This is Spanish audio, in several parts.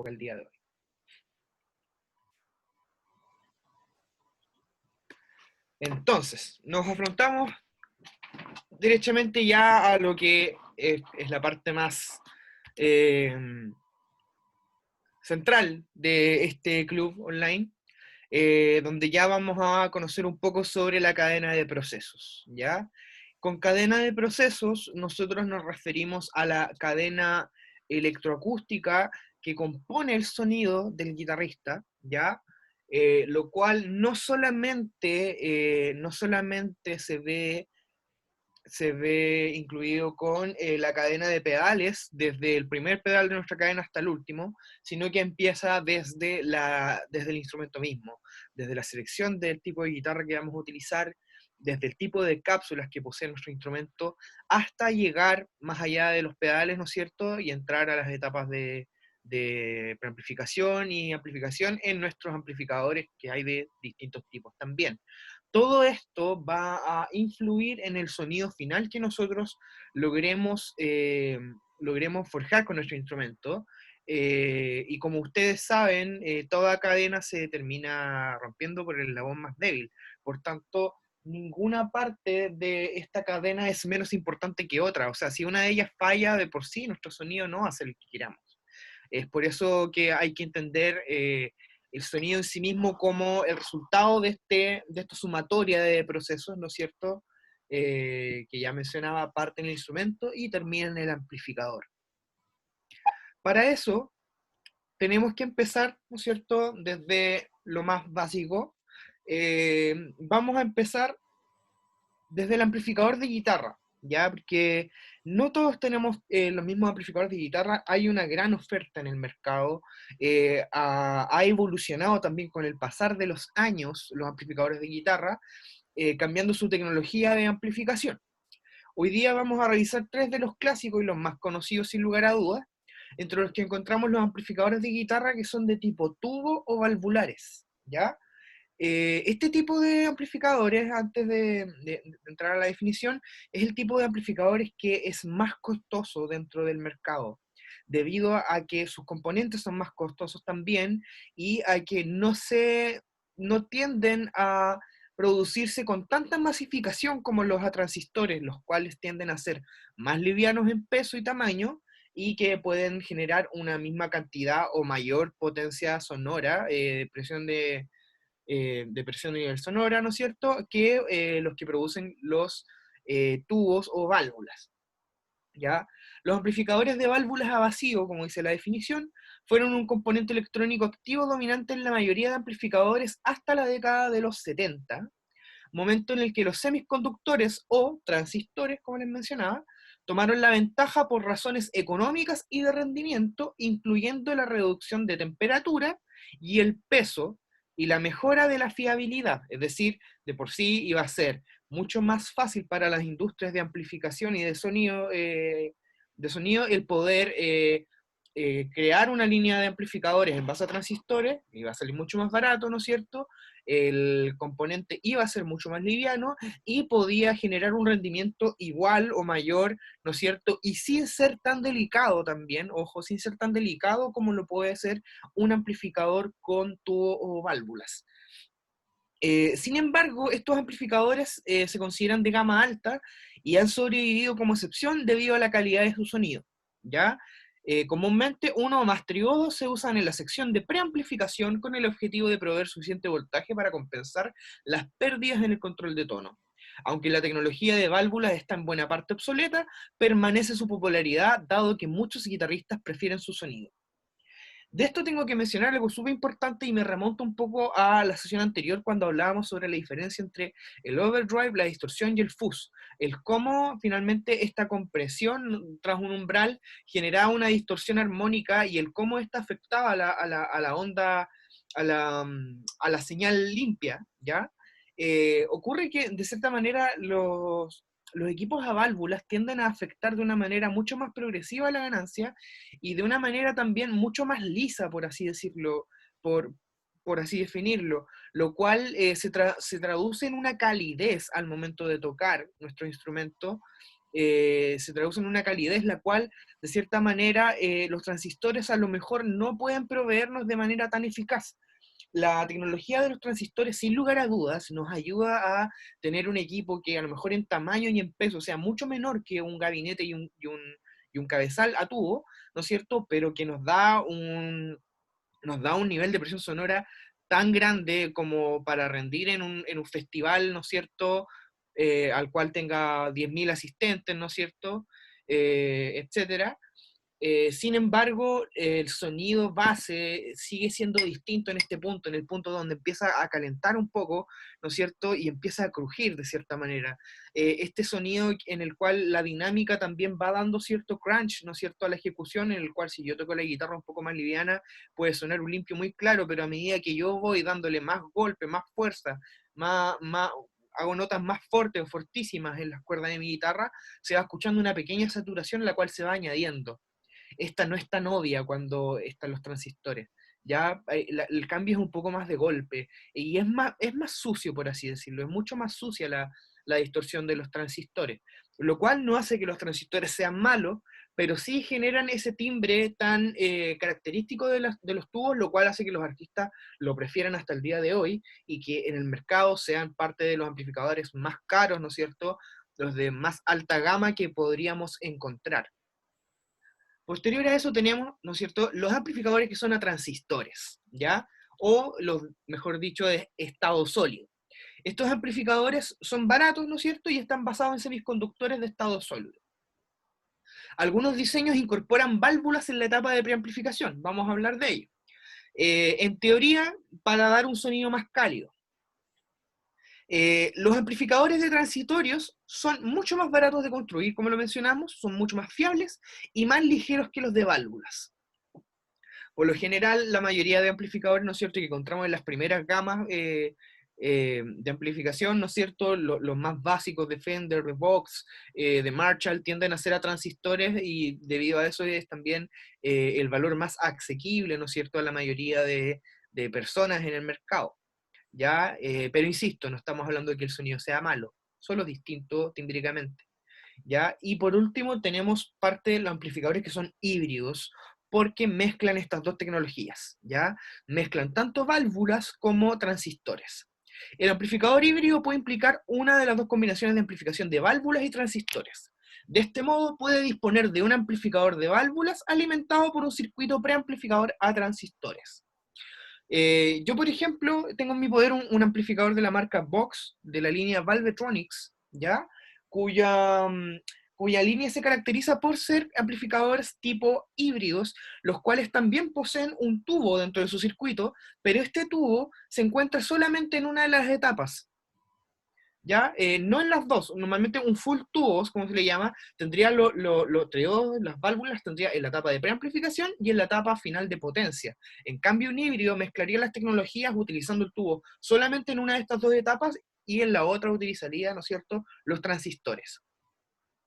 el día de hoy. Entonces, nos afrontamos derechamente ya a lo que es la parte más central de este club online, donde ya vamos a conocer un poco sobre la cadena de procesos, ¿ya? Con cadena de procesos, nosotros nos referimos a la cadena electroacústica que compone el sonido del guitarrista, ¿ya? Lo cual no solamente se ve incluido con la cadena de pedales, desde el primer pedal de nuestra cadena hasta el último, sino que empieza desde el instrumento mismo, desde la selección del tipo de guitarra que vamos a utilizar, desde el tipo de cápsulas que posee nuestro instrumento, hasta llegar más allá de los pedales, ¿no es cierto?, y entrar a las etapas de preamplificación y amplificación en nuestros amplificadores, que hay de distintos tipos también. Todo esto va a influir en el sonido final que nosotros logremos forjar con nuestro instrumento. Y como ustedes saben, toda cadena se termina rompiendo por el eslabón más débil. Por tanto, ninguna parte de esta cadena es menos importante que otra. O sea, si una de ellas falla de por sí, nuestro sonido no va a ser el que queramos. Es por eso que hay que entender el sonido en sí mismo como el resultado de esta sumatoria de procesos, ¿no es cierto? Que ya mencionaba, parte en el instrumento y termina en el amplificador. Para eso, tenemos que empezar, ¿no es cierto?, desde lo más básico. Vamos a empezar desde el amplificador de guitarra, ¿ya? Porque no todos tenemos los mismos amplificadores de guitarra, hay una gran oferta en el mercado, ha evolucionado también con el pasar de los años los amplificadores de guitarra, cambiando su tecnología de amplificación. Hoy día vamos a revisar tres de los clásicos y los más conocidos sin lugar a dudas, entre los que encontramos los amplificadores de guitarra que son de tipo tubo o valvulares, ¿ya? Este tipo de amplificadores, antes de entrar a la definición, es el tipo de amplificadores que es más costoso dentro del mercado, debido a que sus componentes son más costosos también y a que no tienden a producirse con tanta masificación como los transistores, los cuales tienden a ser más livianos en peso y tamaño y que pueden generar una misma cantidad o mayor potencia sonora, de presión a nivel sonora, ¿no es cierto?, que los que producen los tubos o válvulas, ¿ya? Los amplificadores de válvulas a vacío, como dice la definición, fueron un componente electrónico activo dominante en la mayoría de amplificadores hasta la década de los 70, momento en el que los semiconductores o transistores, como les mencionaba, tomaron la ventaja por razones económicas y de rendimiento, incluyendo la reducción de temperatura y el peso y la mejora de la fiabilidad. Es decir, de por sí iba a ser mucho más fácil para las industrias de amplificación y de sonido el poder crear una línea de amplificadores en base a transistores, iba a salir mucho más barato, ¿no es cierto? El componente iba a ser mucho más liviano y podía generar un rendimiento igual o mayor, ¿no es cierto? Y sin ser tan delicado también, ojo, sin ser tan delicado como lo puede ser un amplificador con tubo o válvulas. Sin embargo, estos amplificadores se consideran de gama alta y han sobrevivido como excepción debido a la calidad de su sonido, ¿ya? Comúnmente uno o más triodos se usan en la sección de preamplificación con el objetivo de proveer suficiente voltaje para compensar las pérdidas en el control de tono. Aunque la tecnología de válvulas está en buena parte obsoleta, permanece su popularidad dado que muchos guitarristas prefieren su sonido. De esto tengo que mencionar algo súper importante y me remonto un poco a la sesión anterior cuando hablábamos sobre la diferencia entre el overdrive, la distorsión y el fuzz. El cómo finalmente esta compresión tras un umbral generaba una distorsión armónica y el cómo esta afectaba a la onda, a la señal limpia, ¿ya? Ocurre que de cierta manera los equipos a válvulas tienden a afectar de una manera mucho más progresiva la ganancia y de una manera también mucho más lisa, por así decirlo, por, por así definirlo, lo cual se traduce en una calidez al momento de tocar nuestro instrumento se traduce en una calidez la cual, de cierta manera, los transistores a lo mejor no pueden proveernos de manera tan eficaz. La tecnología de los transistores, sin lugar a dudas, nos ayuda a tener un equipo que a lo mejor en tamaño y en peso sea mucho menor que un gabinete y un cabezal a tubo, ¿no es cierto? Pero que nos da un nivel de presión sonora tan grande como para rendir en un festival, ¿no es cierto? Al cual tenga 10.000 asistentes, ¿no es cierto? Etcétera. Sin embargo, el sonido base sigue siendo distinto en este punto, en el punto donde empieza a calentar un poco, ¿no es cierto? Y empieza a crujir de cierta manera. Este sonido en el cual la dinámica también va dando cierto crunch, ¿no es cierto?, a la ejecución, en el cual si yo toco la guitarra un poco más liviana, puede sonar un limpio muy claro, pero a medida que yo voy dándole más golpe, más fuerza, más hago notas más fuertes o fortísimas en las cuerdas de mi guitarra, se va escuchando una pequeña saturación la cual se va añadiendo. Esta no es tan obvia cuando están los transistores. Ya el cambio es un poco más de golpe y es más sucio, por así decirlo, es mucho más sucia la distorsión de los transistores, lo cual no hace que los transistores sean malos, pero sí generan ese timbre tan característico de los tubos, lo cual hace que los artistas lo prefieran hasta el día de hoy y que en el mercado sean parte de los amplificadores más caros, ¿no es cierto?, los de más alta gama que podríamos encontrar. Posterior a eso tenemos, ¿no es cierto?, los amplificadores que son a transistores, ¿ya? O los, mejor dicho, de estado sólido. Estos amplificadores son baratos, ¿no es cierto?, y están basados en semiconductores de estado sólido. Algunos diseños incorporan válvulas en la etapa de preamplificación, vamos a hablar de ello. En teoría, para dar un sonido más cálido. Los amplificadores de transitorios son mucho más baratos de construir, como lo mencionamos, son mucho más fiables y más ligeros que los de válvulas. Por lo general, la mayoría de amplificadores, ¿no es cierto?, que encontramos en las primeras gamas de amplificación, ¿no es cierto?, los más básicos de Fender, de Vox, de Marshall, tienden a ser a transistores y debido a eso es también el valor más asequible, ¿no es cierto?, a la mayoría de personas en el mercado. ¿Ya? Pero insisto, no estamos hablando de que el sonido sea malo, solo distinto tímbricamente. ¿Ya? Y por último tenemos parte de los amplificadores que son híbridos, porque mezclan estas dos tecnologías, ¿ya? Mezclan tanto válvulas como transistores. El amplificador híbrido puede implicar una de las dos combinaciones de amplificación de válvulas y transistores. De este modo puede disponer de un amplificador de válvulas alimentado por un circuito preamplificador a transistores. Yo, por ejemplo, tengo en mi poder un amplificador de la marca Vox, de la línea Valvetronics, ¿ya? Cuya, cuya línea se caracteriza por ser amplificadores tipo híbridos, los cuales también poseen un tubo dentro de su circuito, pero este tubo se encuentra solamente en una de las etapas, ¿ya? No en las dos. Normalmente un full tubos, como se le llama, tendría las válvulas tendría en la etapa de preamplificación y en la etapa final de potencia. En cambio, un híbrido mezclaría las tecnologías utilizando el tubo solamente en una de estas dos etapas y en la otra utilizaría, ¿no es cierto?, los transistores.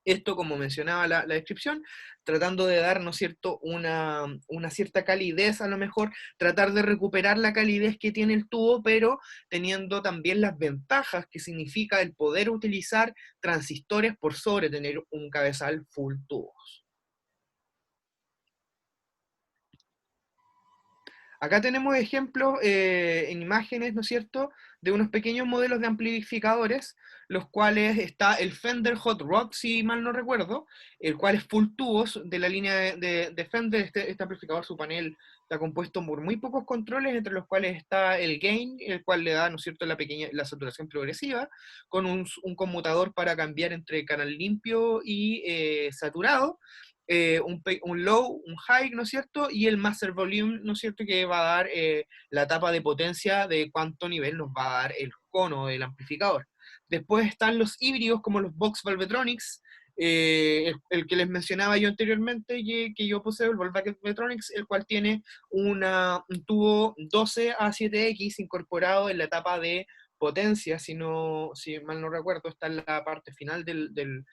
Esto, como mencionaba la descripción, tratando de dar, ¿no es cierto?, una cierta calidez, a lo mejor, tratar de recuperar la calidez que tiene el tubo, pero teniendo también las ventajas que significa el poder utilizar transistores por sobre tener un cabezal full tubos. Acá tenemos ejemplos en imágenes, ¿no es cierto?, de unos pequeños modelos de amplificadores, los cuales está el Fender Hot Rod, si mal no recuerdo, el cual es full tubos de la línea de Fender. Este amplificador, su panel está compuesto por muy pocos controles, entre los cuales está el gain, el cual le da, ¿no es cierto?, la saturación progresiva, con un conmutador para cambiar entre canal limpio y saturado, un low, un high, ¿no es cierto? Y el master volume, ¿no es cierto? Que va a dar la etapa de potencia de cuánto nivel nos va a dar el cono del amplificador. Después están los híbridos como los Vox Valvetronics, el que les mencionaba yo anteriormente, que yo poseo, el Valvetronics, el cual tiene un tubo 12 a 7X incorporado en la etapa de potencia, si mal no recuerdo, está en la parte final del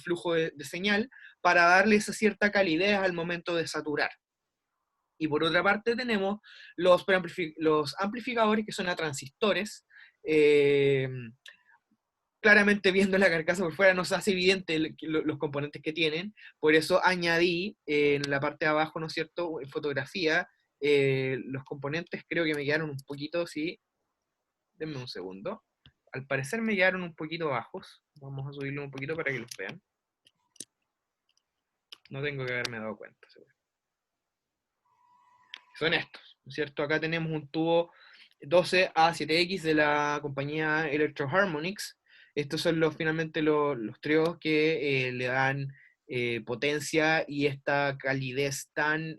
flujo de señal, para darle esa cierta calidez al momento de saturar. Y por otra parte tenemos los amplificadores que son a transistores, claramente viendo la carcasa por fuera no se hace evidente los componentes que tienen, por eso añadí en la parte de abajo, ¿no es cierto?, en fotografía, los componentes creo que me quedaron un poquito, sí, denme un segundo, al parecer me quedaron un poquito bajos, vamos a subirlo un poquito para que los vean, no tengo que haberme dado cuenta, seguro. Son estos, ¿no es cierto? Acá tenemos un tubo 12A7X de la compañía Electro Harmonics. Estos son finalmente los triodos que le dan potencia y esta calidez tan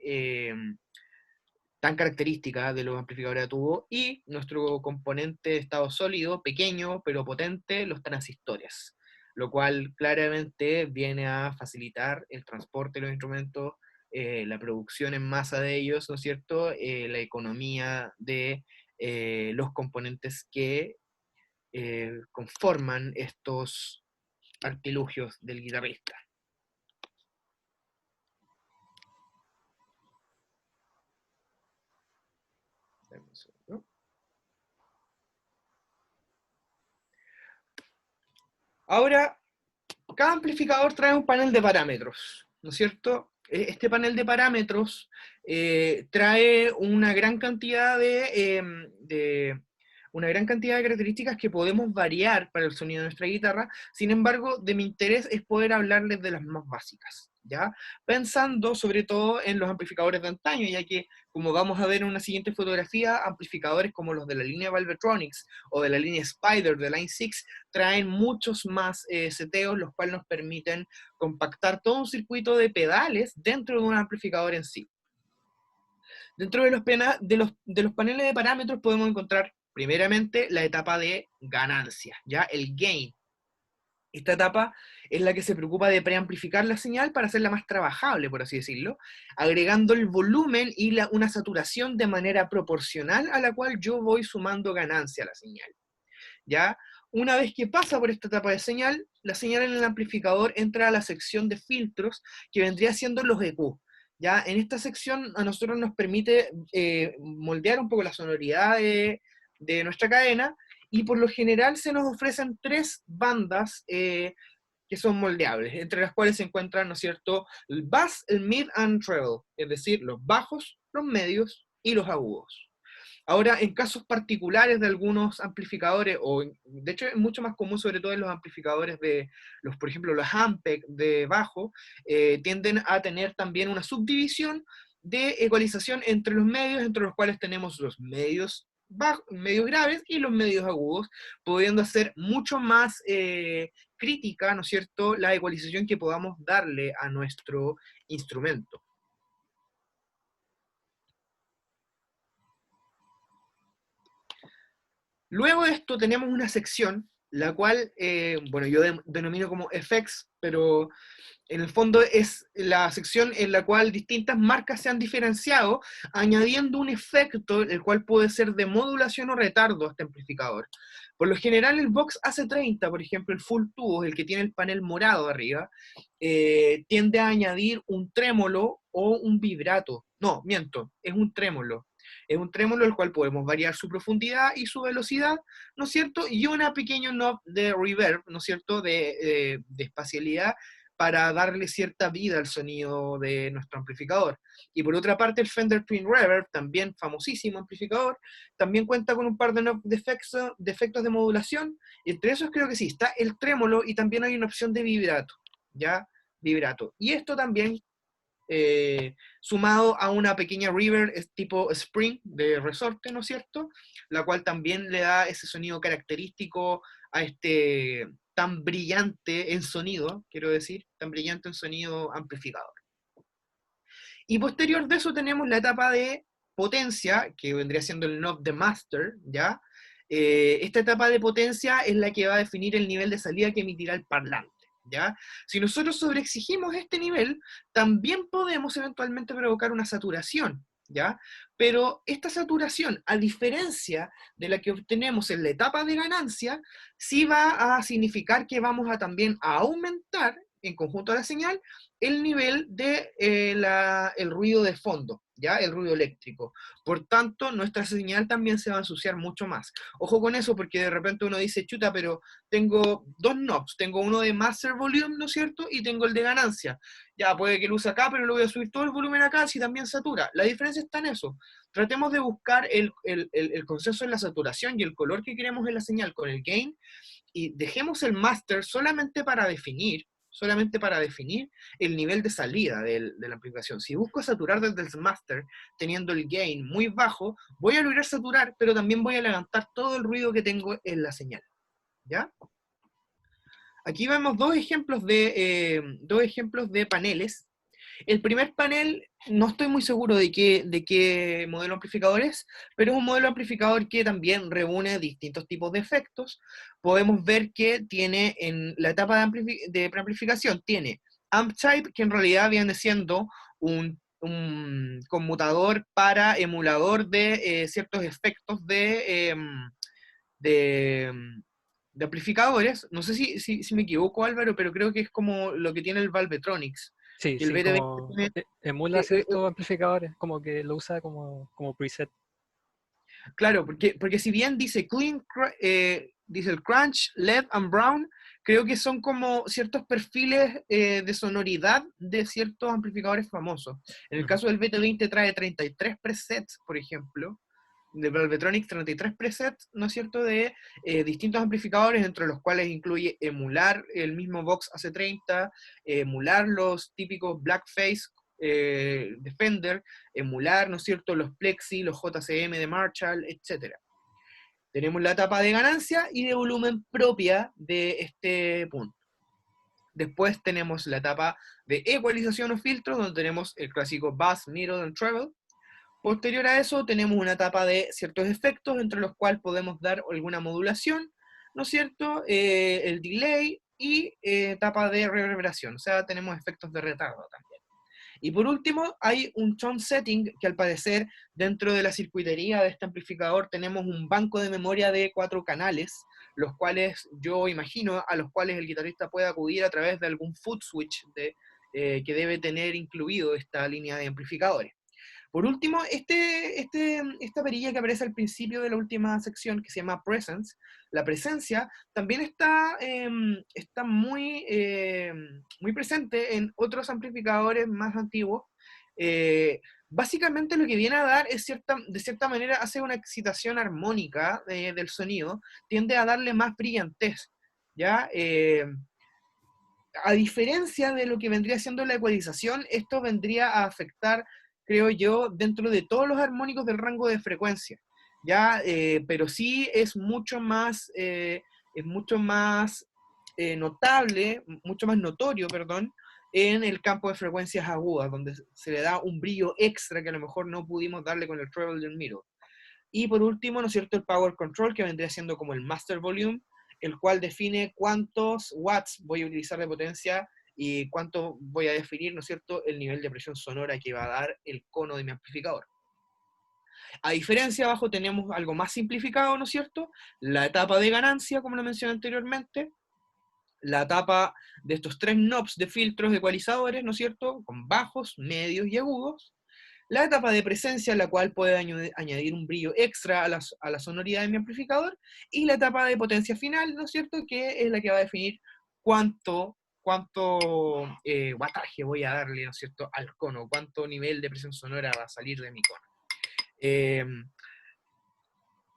característica de los amplificadores de tubo. Y nuestro componente de estado sólido, pequeño pero potente, los transistores, lo cual claramente viene a facilitar el transporte de los instrumentos, la producción en masa de ellos, ¿no es cierto? La economía de los componentes que conforman estos artilugios del guitarrista. Ahora, cada amplificador trae un panel de parámetros, ¿no es cierto? Este panel de parámetros trae una gran cantidad una gran cantidad de características que podemos variar para el sonido de nuestra guitarra. Sin embargo, de mi interés es poder hablarles de las más básicas, ¿ya? Pensando sobre todo en los amplificadores de antaño, ya que, como vamos a ver en una siguiente fotografía, amplificadores como los de la línea Valvetronics o de la línea Spider de Line 6 traen muchos más seteos, los cuales nos permiten compactar todo un circuito de pedales dentro de un amplificador en sí. Dentro de los paneles de parámetros podemos encontrar primeramente la etapa de ganancia, ya el gain. Esta etapa es la que se preocupa de preamplificar la señal para hacerla más trabajable, por así decirlo, agregando el volumen y una saturación de manera proporcional a la cual yo voy sumando ganancia a la señal. ¿Ya? Una vez que pasa por esta etapa de señal, la señal en el amplificador entra a la sección de filtros que vendría siendo los EQ. ¿Ya? En esta sección a nosotros nos permite moldear un poco la sonoridad de nuestra cadena, y por lo general se nos ofrecen tres bandas que son moldeables, entre las cuales se encuentran, ¿no es cierto?, el bass, el mid and treble, es decir, los bajos, los medios y los agudos. Ahora, en casos particulares de algunos amplificadores, o de hecho es mucho más común, sobre todo en los amplificadores por ejemplo, los Ampeg de bajo, tienden a tener también una subdivisión de ecualización entre los medios, entre los cuales tenemos los medios medios graves y los medios agudos, pudiendo hacer mucho más crítica, ¿no es cierto?, la ecualización que podamos darle a nuestro instrumento. Luego de esto tenemos una sección, la cual, bueno, yo denomino como effects, pero en el fondo es la sección en la cual distintas marcas se han diferenciado, añadiendo un efecto, el cual puede ser de modulación o retardo a este amplificador. Por lo general el Vox AC30, por ejemplo, el full tubo, el que tiene el panel morado arriba, tiende a añadir un trémolo o un vibrato. No, miento, es un trémolo. Es un trémolo el cual podemos variar su profundidad y su velocidad, ¿no es cierto? Y una pequeño knob de reverb, ¿no es cierto?, de espacialidad, para darle cierta vida al sonido de nuestro amplificador. Y por otra parte, el Fender Twin Reverb, también famosísimo amplificador, también cuenta con un par de efectos de modulación, y entre esos creo que sí, está el trémolo y también hay una opción de vibrato, ¿ya? Vibrato. Y esto también sumado a una pequeña reverb tipo Spring de resorte, ¿no es cierto?, la cual también le da ese sonido característico a este tan brillante en sonido, quiero decir, tan brillante en sonido amplificador. Y posterior de eso tenemos la etapa de potencia, que vendría siendo el knob de master, ¿ya? Esta etapa de potencia es la que va a definir el nivel de salida que emitirá el parlante, ¿ya? Si nosotros sobreexigimos este nivel, también podemos eventualmente provocar una saturación, ¿ya? Pero esta saturación, a diferencia de la que obtenemos en la etapa de ganancia, sí va a significar que vamos a también a aumentar en conjunto a la señal, el nivel de el ruido de fondo, ¿ya? El ruido eléctrico. Por tanto, nuestra señal también se va a ensuciar mucho más. Ojo con eso, porque de repente uno dice, chuta, pero tengo dos knobs, tengo uno de master volume, ¿no es cierto? Y tengo el de ganancia. Ya, puede que lo use acá, pero lo voy a subir todo el volumen acá, si también satura. La diferencia está en eso. Tratemos de buscar el consenso en la saturación y el color que queremos en la señal con el gain, y dejemos el master solamente para definir el nivel de salida de la amplificación. Si busco saturar desde el master teniendo el gain muy bajo, voy a lograr saturar, pero también voy a levantar todo el ruido que tengo en la señal. ¿Ya? Aquí vemos dos ejemplos de paneles. El primer panel, no estoy muy seguro de qué modelo amplificador es, pero es un modelo amplificador que también reúne distintos tipos de efectos. Podemos ver que tiene en la etapa de preamplificación, tiene amp type, que en realidad viene siendo un conmutador para emulador de ciertos efectos de, de amplificadores. No sé si me equivoco, Álvaro, pero creo que es como lo que tiene el Valvetronics, Sí, que el sí, BT20 como tiene. emula eh, eh, ciertos amplificadores, como que lo usa como preset. claro, porque si bien dice dice el Crunch, LED and Brown, creo que son como ciertos perfiles de sonoridad de ciertos amplificadores famosos. En el Ujú. caso del BT20 trae 33 presets, por ejemplo, de Valvetronics, 33 presets, ¿no es cierto?, de distintos amplificadores, entre los cuales incluye emular el mismo Vox AC30, emular los típicos Blackface de Fender, emular, ¿no es cierto?, los Plexi, los JCM de Marshall, etcétera. Tenemos la etapa de ganancia y de volumen propia de este punto. Después tenemos la etapa de ecualización o filtro, donde tenemos el clásico bass, middle and treble. Posterior a eso tenemos una etapa de ciertos efectos, entre los cuales podemos dar alguna modulación, ¿no es cierto? El delay y etapa de reverberación, o sea, tenemos efectos de retardo también. Y por último, hay un tone setting que al parecer dentro de la circuitería de este amplificador tenemos un banco de memoria de 4 canales, los cuales yo imagino a los cuales el guitarrista puede acudir a través de algún foot switch que debe tener incluido esta línea de amplificadores. Por último, esta perilla que aparece al principio de la última sección, que se llama Presence, la presencia, también está muy presente en otros amplificadores más antiguos. Eh, Básicamente lo que viene a dar es de cierta manera hace una excitación armónica del sonido, tiende a darle más brillantez, ¿ya? A diferencia de lo que vendría siendo la ecualización, esto vendría a afectar, creo yo, dentro de todos los armónicos del rango de frecuencia, ¿ya? Pero sí es mucho más notable, mucho más notorio, perdón, en el campo de frecuencias agudas, donde se le da un brillo extra que a lo mejor no pudimos darle con el treble del middle. Y por último, ¿no es cierto?, el power control, que vendría siendo como el master volume, el cual define cuántos watts voy a utilizar de potencia y cuánto voy a definir, ¿no es cierto?, el nivel de presión sonora que va a dar el cono de mi amplificador. A diferencia, abajo tenemos algo más simplificado, ¿no es cierto? La etapa de ganancia, como lo mencioné anteriormente, la etapa de estos 3 knobs de filtros ecualizadores, ¿no es cierto?, con bajos, medios y agudos. La etapa de presencia, la cual puede añadir un brillo extra a la sonoridad de mi amplificador, y la etapa de potencia final, ¿no es cierto?, que es la que va a definir cuánto wattaje voy a darle, ¿no es cierto?, al cono, cuánto nivel de presión sonora va a salir de mi cono. Eh,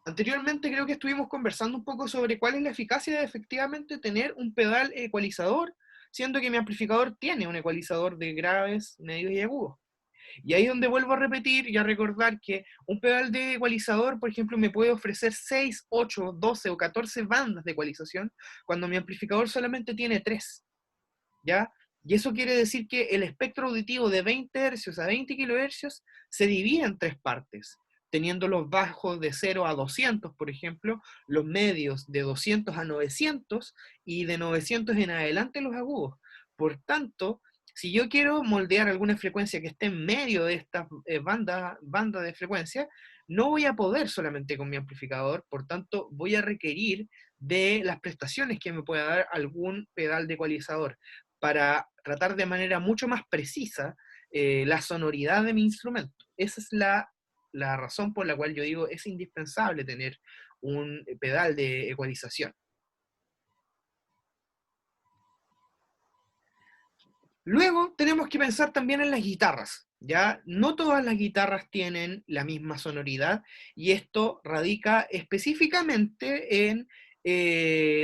Anteriormente creo que estuvimos conversando un poco sobre cuál es la eficacia de efectivamente tener un pedal ecualizador, siendo que mi amplificador tiene un ecualizador de graves, medios y agudos. Y ahí es donde vuelvo a repetir y a recordar que un pedal de ecualizador, por ejemplo, me puede ofrecer 6, 8, 12 o 14 bandas de ecualización, cuando mi amplificador solamente tiene 3, ¿ya? Y eso quiere decir que el espectro auditivo de 20 Hz a 20 kHz se divide en 3 partes, teniendo los bajos de 0 a 200, por ejemplo, los medios de 200 a 900 y de 900 en adelante los agudos. Por tanto, si yo quiero moldear alguna frecuencia que esté en medio de esta banda de frecuencia, no voy a poder solamente con mi amplificador, por tanto voy a requerir de las prestaciones que me pueda dar algún pedal de ecualizador. para tratar de manera mucho más precisa la sonoridad de mi instrumento. Esa es la razón por la cual yo digo es indispensable tener un pedal de ecualización. Luego tenemos que pensar también en las guitarras, ¿ya? No todas las guitarras tienen la misma sonoridad y esto radica específicamente en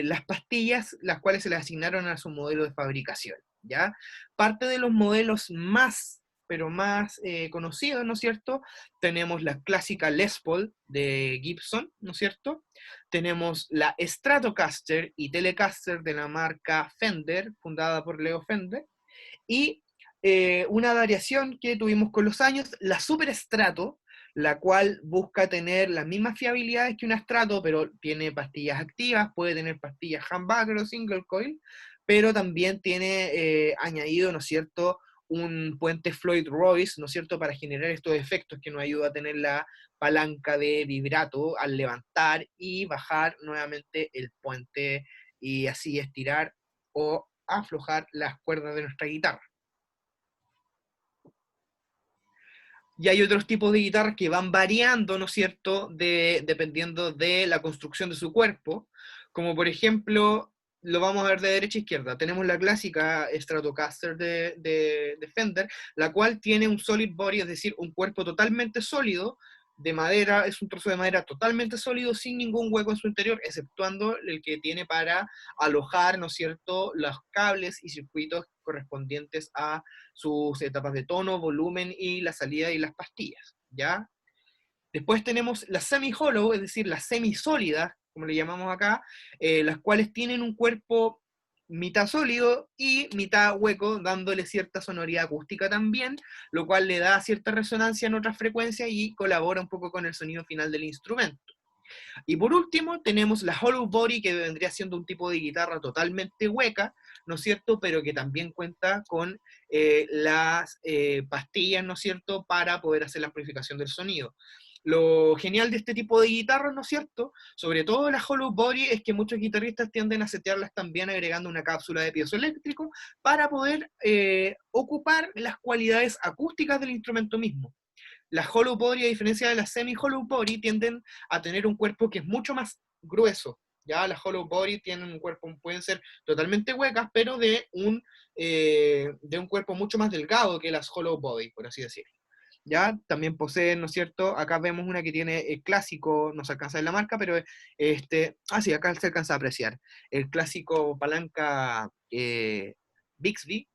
las pastillas las cuales se le asignaron a su modelo de fabricación, ¿ya? Parte de los modelos más, pero más conocidos, ¿no es cierto? Tenemos la clásica Les Paul de Gibson, ¿no es cierto? Tenemos la Stratocaster y Telecaster de la marca Fender, fundada por Leo Fender, y una variación que tuvimos con los años, la Super Strato, la cual busca tener las mismas fiabilidades que una Strato, pero tiene pastillas activas, puede tener pastillas humbucker o single coil, pero también tiene añadido, ¿no es cierto?, un puente Floyd Royce, ¿no es cierto?, para generar estos efectos que nos ayuda a tener la palanca de vibrato al levantar y bajar nuevamente el puente y así estirar o aflojar las cuerdas de nuestra guitarra. Y hay otros tipos de guitarras que van variando, ¿no es cierto?, dependiendo de la construcción de su cuerpo, como por ejemplo, lo vamos a ver de derecha a izquierda. Tenemos la clásica Stratocaster de Fender, la cual tiene un solid body, es decir, un cuerpo totalmente sólido, de madera, es un trozo de madera totalmente sólido, sin ningún hueco en su interior, exceptuando el que tiene para alojar, ¿no es cierto?, los cables y circuitos correspondientes a sus etapas de tono, volumen y la salida y las pastillas, ¿ya? Después tenemos las semi-hollow, es decir, las semisólidas, como le llamamos acá, las cuales tienen un cuerpo mitad sólido y mitad hueco, dándole cierta sonoridad acústica también, lo cual le da cierta resonancia en otras frecuencias y colabora un poco con el sonido final del instrumento. Y por último, tenemos la hollow body, que vendría siendo un tipo de guitarra totalmente hueca, ¿no es cierto? Pero que también cuenta con las pastillas, ¿no es cierto?, para poder hacer la amplificación del sonido. Lo genial de este tipo de guitarras, ¿no es cierto?, sobre todo la hollow body, es que muchos guitarristas tienden a setearlas también agregando una cápsula de piezoeléctrico para poder ocupar las cualidades acústicas del instrumento mismo. Las hollow body, a diferencia de las semi-hollow body, tienden a tener un cuerpo que es mucho más grueso. Ya las hollow body tienen un cuerpo, pueden ser totalmente huecas, pero de un cuerpo mucho más delgado que las hollow body, por así decirlo. Ya también poseen, ¿no es cierto? Acá vemos una que tiene el clásico, no se alcanza en la marca, pero sí, acá se alcanza a apreciar. El clásico palanca Bixby,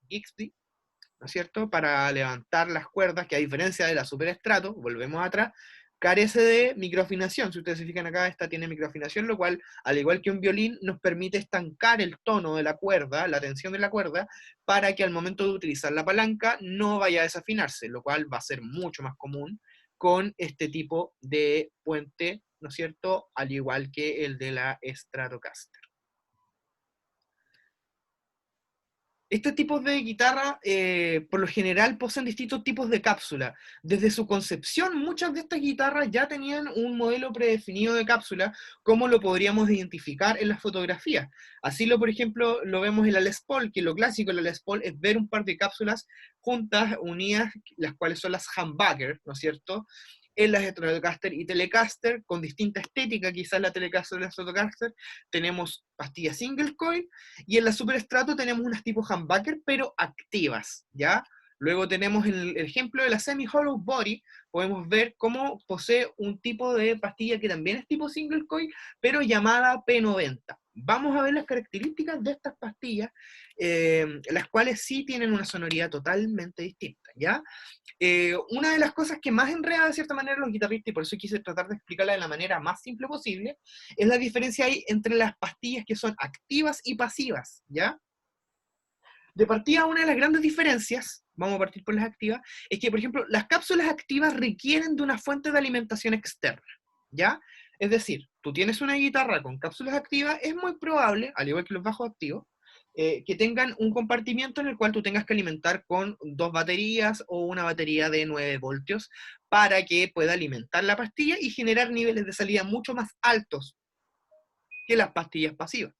¿no es cierto?, para levantar las cuerdas, que a diferencia de la superestrato, volvemos atrás, carece de microafinación. Si ustedes se fijan acá, esta tiene microafinación, lo cual, al igual que un violín, nos permite estancar el tono de la cuerda, la tensión de la cuerda, para que al momento de utilizar la palanca no vaya a desafinarse, lo cual va a ser mucho más común con este tipo de puente, ¿no es cierto?, al igual que el de la Stratocaster. Este tipo de guitarra, por lo general, poseen distintos tipos de cápsula. Desde su concepción, muchas de estas guitarras ya tenían un modelo predefinido de cápsula, como lo podríamos identificar en las fotografías. Así, por ejemplo, lo vemos en la Les Paul, que lo clásico en la Les Paul es ver un par de cápsulas juntas, unidas, las cuales son las humbucker, ¿no es cierto?, en las Stratocaster y Telecaster, con distinta estética, quizás la Telecaster y la Stratocaster, tenemos pastillas single coil, y en la Super Strato tenemos unas tipo humbucker, pero activas, ¿ya? Luego tenemos el ejemplo de la semi-hollow body, podemos ver cómo posee un tipo de pastilla que también es tipo single coil, pero llamada P90. Vamos a ver las características de estas pastillas, las cuales sí tienen una sonoridad totalmente distinta, ¿ya? Una de las cosas que más enreda de cierta manera a los guitarristas, y por eso quise tratar de explicarla de la manera más simple posible, es la diferencia ahí entre las pastillas que son activas y pasivas, ¿ya? De partida, una de las grandes diferencias, vamos a partir por las activas, es que, por ejemplo, las cápsulas activas requieren de una fuente de alimentación externa, ¿ya? Es decir, tú tienes una guitarra con cápsulas activas, es muy probable, al igual que los bajos activos, que tengan un compartimiento en el cual tú tengas que alimentar con 2 baterías o una batería de 9 voltios para que pueda alimentar la pastilla y generar niveles de salida mucho más altos que las pastillas pasivas.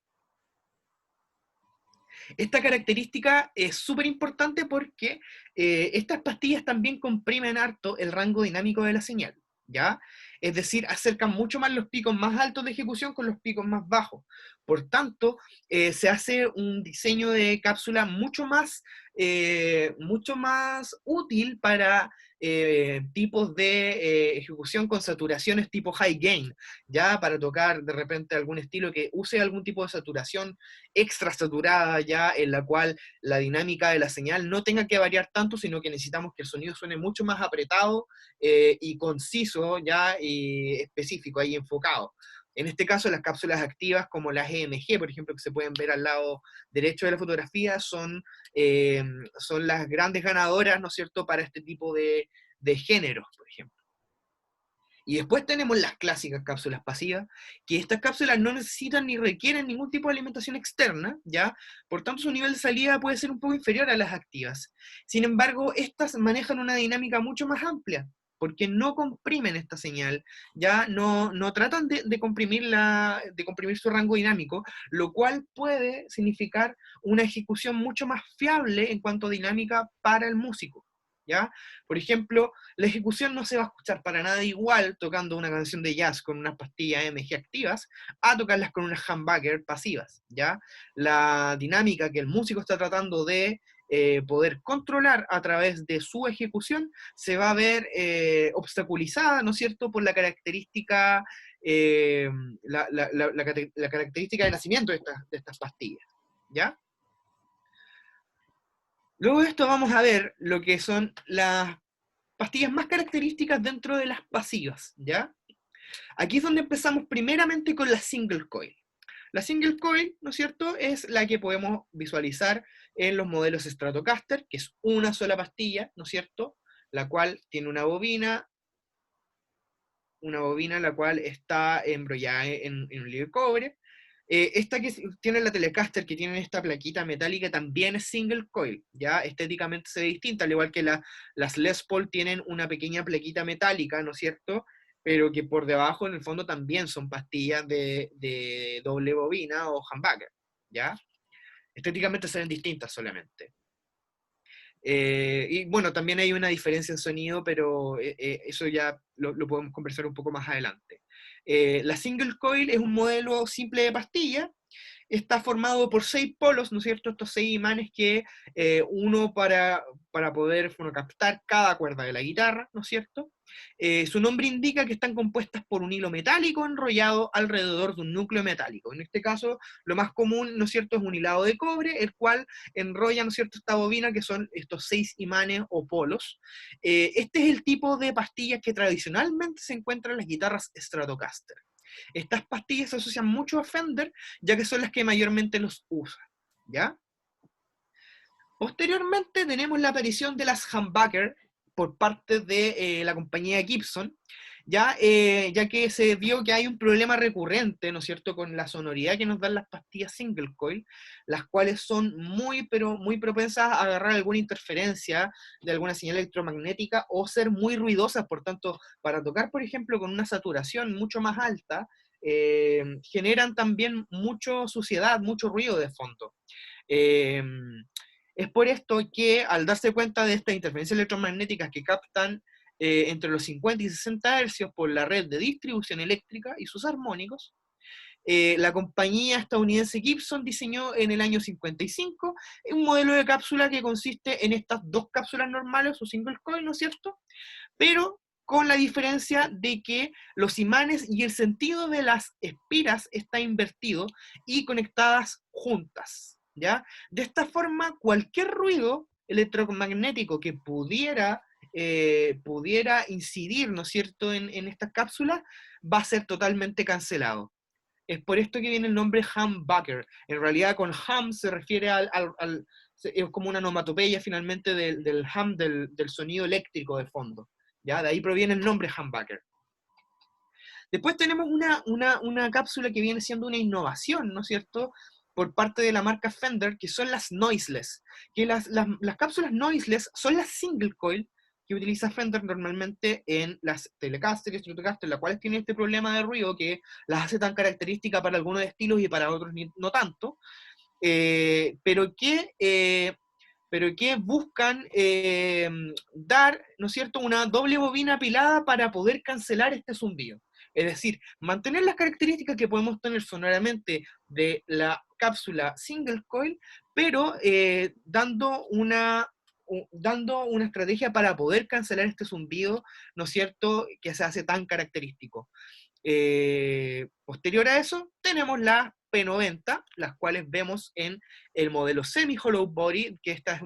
Esta característica es súper importante porque estas pastillas también comprimen harto el rango dinámico de la señal, ¿ya? Es decir, acercan mucho más los picos más altos de ejecución con los picos más bajos. Por tanto, se hace un diseño de cápsula mucho más útil para tipos de ejecución con saturaciones tipo high gain, ya para tocar de repente algún estilo que use algún tipo de saturación extra saturada, ya en la cual la dinámica de la señal no tenga que variar tanto, sino que necesitamos que el sonido suene mucho más apretado y conciso, ya y específico, ahí enfocado. En este caso, las cápsulas activas como las EMG, por ejemplo, que se pueden ver al lado derecho de la fotografía, son las grandes ganadoras, ¿no es cierto?, para este tipo de géneros, por ejemplo. Y después tenemos las clásicas cápsulas pasivas, que estas cápsulas no necesitan ni requieren ningún tipo de alimentación externa, ¿ya? Por tanto, su nivel de salida puede ser un poco inferior a las activas. Sin embargo, estas manejan una dinámica mucho más amplia, porque no comprimen esta señal, ya no tratan de comprimir su rango dinámico, lo cual puede significar una ejecución mucho más fiable en cuanto a dinámica para el músico, ¿ya? Por ejemplo, la ejecución no se va a escuchar para nada igual tocando una canción de jazz con unas pastillas MG activas a tocarlas con unas humbucker pasivas, ¿ya? La dinámica que el músico está tratando de poder controlar a través de su ejecución se va a ver obstaculizada, ¿no es cierto?, por la característica, la característica de nacimiento de estas pastillas, ¿ya? Luego de esto vamos a ver lo que son las pastillas más características dentro de las pasivas, ¿ya? Aquí es donde empezamos primeramente con la single coil. La single coil, ¿no es cierto?, es la que podemos visualizar en los modelos Stratocaster, que es una sola pastilla, ¿no es cierto?, la cual tiene una bobina la cual está embrollada en un libro de cobre. Esta que tiene la Telecaster, que tiene esta plaquita metálica, también es single coil, ya estéticamente se ve distinta, al igual que las Les Paul tienen una pequeña plaquita metálica, ¿no es cierto? Pero que por debajo, en el fondo, también son pastillas de doble bobina o humbucker, ¿ya? Estéticamente se ven distintas solamente. Y bueno, también hay una diferencia en sonido, pero eso ya lo podemos conversar un poco más adelante. La single coil es un modelo simple de pastilla, está formado por 6 polos, ¿no es cierto? Estos 6 imanes que uno para poder bueno, captar cada cuerda de la guitarra, ¿no es cierto? Su nombre indica que están compuestas por un hilo metálico enrollado alrededor de un núcleo metálico. En este caso, lo más común, ¿no es cierto?, es un hilado de cobre, el cual enrolla, ¿no es cierto?, esta bobina, que son estos 6 imanes o polos. Este es el tipo de pastillas que tradicionalmente se encuentran en las guitarras Stratocaster. Estas pastillas se asocian mucho a Fender, ya que son las que mayormente los usan, ¿ya? Posteriormente tenemos la aparición de las humbucker por parte de la compañía Gibson, ya que se vio que hay un problema recurrente, ¿no es cierto?, con la sonoridad que nos dan las pastillas single coil, las cuales son pero muy propensas a agarrar alguna interferencia de alguna señal electromagnética o ser muy ruidosas. Por tanto, para tocar, por ejemplo, con una saturación mucho más alta, generan también mucha suciedad, mucho ruido de fondo. Eh, es por esto que al darse cuenta de estas interferencias electromagnéticas que captan entre los 50 y 60 hercios por la red de distribución eléctrica y sus armónicos, la compañía estadounidense Gibson diseñó en el año 55 un modelo de cápsula que consiste en estas dos cápsulas normales o single coil, ¿no es cierto? Pero con la diferencia de que los imanes y el sentido de las espiras está invertido y conectadas juntas, ¿ya? De esta forma, cualquier ruido electromagnético que pudiera incidir, ¿no es cierto?, en estas cápsulas, va a ser totalmente cancelado. Es por esto que viene el nombre humbucker. En realidad con hum se refiere es como una onomatopeya finalmente del hum, del sonido eléctrico de fondo. ¿Ya? De ahí proviene el nombre humbucker. Después tenemos una cápsula que viene siendo una innovación, ¿no es cierto?, por parte de la marca Fender, que son las noiseless. Que las cápsulas noiseless son las single coil que utiliza Fender normalmente en las Telecaster y Stratocaster, las cuales tienen este problema de ruido que las hace tan características para algunos estilos y para otros no tanto. pero que buscan dar, ¿no es cierto?, una doble bobina apilada para poder cancelar este zumbido. Es decir, mantener las características que podemos tener sonoramente de la cápsula single coil, pero dando una estrategia para poder cancelar este zumbido, ¿no es cierto?, que se hace tan característico. Posterior a eso, tenemos las P90, las cuales vemos en el modelo semi-hollow body, que esta es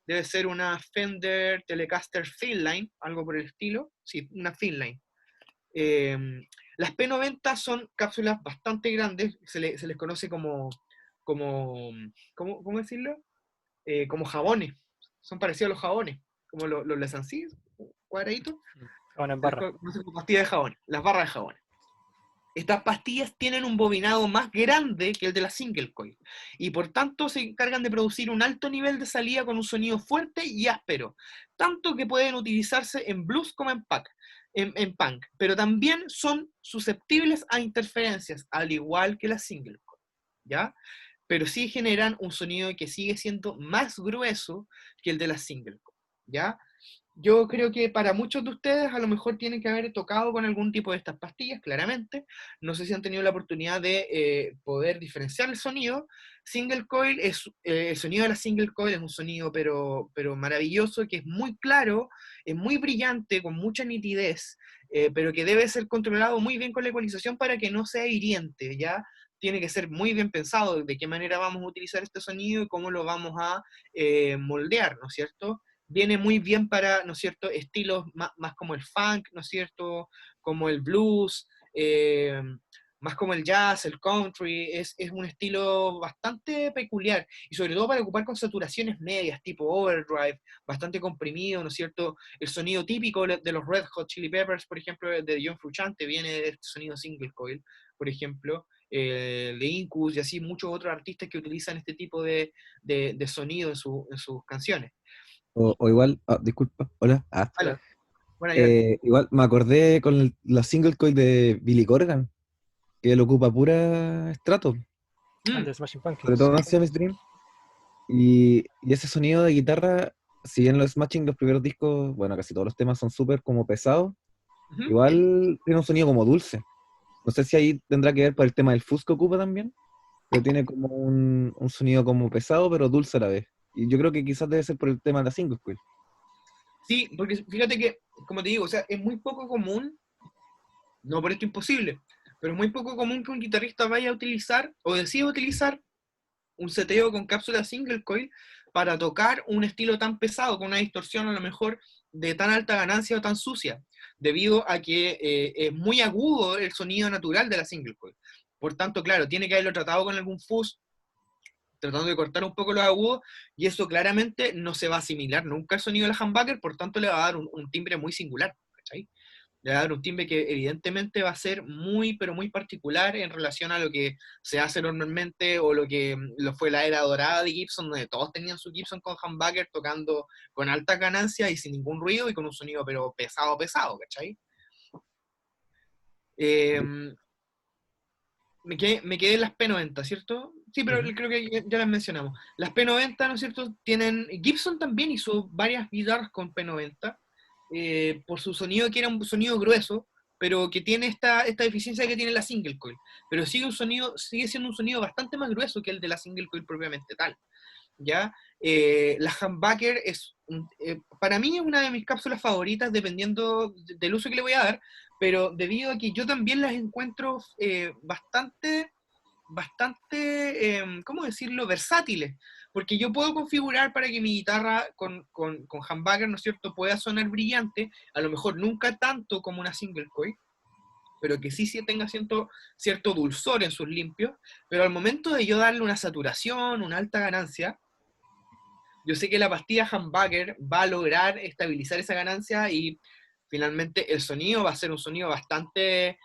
debe ser una Fender Telecaster Finline, algo por el estilo, sí, una Finline. Las P90 son cápsulas bastante grandes, se les conoce ¿cómo decirlo? Como jabones, son parecidos a los jabones, como los Lesancís, cuadraditos, Ahora en se les barra. conoce como pastillas de jabón, las barras de jabón. Estas pastillas tienen un bobinado más grande que el de la single coil y por tanto se encargan de producir un alto nivel de salida con un sonido fuerte y áspero, tanto que pueden utilizarse en blues como en punk, pero también son susceptibles a interferencias, al igual que la single coil, ¿ya? Pero sí generan un sonido que sigue siendo más grueso que el de la single coil, ¿ya? Yo creo que para muchos de ustedes a lo mejor tienen que haber tocado con algún tipo de estas pastillas, claramente. No sé si han tenido la oportunidad de poder diferenciar el sonido. El sonido de la single coil es un sonido pero maravilloso, que es muy claro, es muy brillante, con mucha nitidez, pero que debe ser controlado muy bien con la ecualización para que no sea hiriente, ¿ya? Tiene que ser muy bien pensado de qué manera vamos a utilizar este sonido y cómo lo vamos a moldear, ¿no es cierto? Viene muy bien para, ¿no es cierto?, estilos más como el funk, ¿no es cierto?, como el blues, más como el jazz, el country, es un estilo bastante peculiar, y sobre todo para ocupar con saturaciones medias, tipo overdrive, bastante comprimido, ¿no es cierto? El sonido típico de los Red Hot Chili Peppers, por ejemplo, de John Frusciante, viene de este sonido single coil, por ejemplo, de Incubus y así muchos otros artistas que utilizan este tipo de sonido en sus canciones. O igual, disculpa, hola. Vale, bueno, Iván. Igual me acordé con la single coil de Billy Corgan, que él ocupa pura estrato, El Mm, de Smashing sobre Pumpkins. todo en Siamese Dream. Y ese sonido de guitarra, si bien los Smashing, los primeros discos, bueno, casi todos los temas son súper como pesados, ujú. igual tiene un sonido como dulce. No sé si ahí tendrá que ver por el tema del fuzz que ocupa también, pero tiene como un sonido como pesado, pero dulce a la vez. Y yo creo que quizás debe ser por el tema de la single coil. Sí, porque fíjate que, como te digo, o sea, es muy poco común, no por esto imposible, pero es muy poco común que un guitarrista vaya a utilizar o decida utilizar un seteo con cápsula single coil para tocar un estilo tan pesado, con una distorsión a lo mejor de tan alta ganancia o tan sucia, debido a que es muy agudo el sonido natural de la single coil. Por tanto, claro, tiene que haberlo tratado con algún fuzz, tratando de cortar un poco los agudos, y eso claramente no se va a asimilar nunca al sonido del humbucker, por tanto le va a dar un timbre muy singular, ¿cachai? Le va a dar un timbre que evidentemente va a ser muy, pero muy particular en relación a lo que se hace normalmente o lo que lo fue la era dorada de Gibson, donde todos tenían su Gibson con humbucker tocando con altas ganancias y sin ningún ruido y con un sonido pero pesado, pesado, ¿cachai? Eh, me quedé en las P90, ¿cierto? Sí, pero Ujú. creo que ya las mencionamos. Las P90, ¿no es cierto? Gibson también hizo varias guitarras con P90, por su sonido, que era un sonido grueso, pero que tiene esta deficiencia que tiene la single coil. Pero sigue siendo un sonido bastante más grueso que el de la single coil propiamente tal. ¿Ya? La humbucker para mí es una de mis cápsulas favoritas, dependiendo del uso que le voy a dar, pero debido a que yo también las encuentro bastante, ¿cómo decirlo?, versátiles, porque yo puedo configurar para que mi guitarra con humbucker, ¿no es cierto?, pueda sonar brillante, a lo mejor nunca tanto como una single coil, pero que sí tenga cierto dulzor en sus limpios, pero al momento de yo darle una saturación, una alta ganancia, yo sé que la pastilla humbucker va a lograr estabilizar esa ganancia y finalmente el sonido va a ser un sonido bastante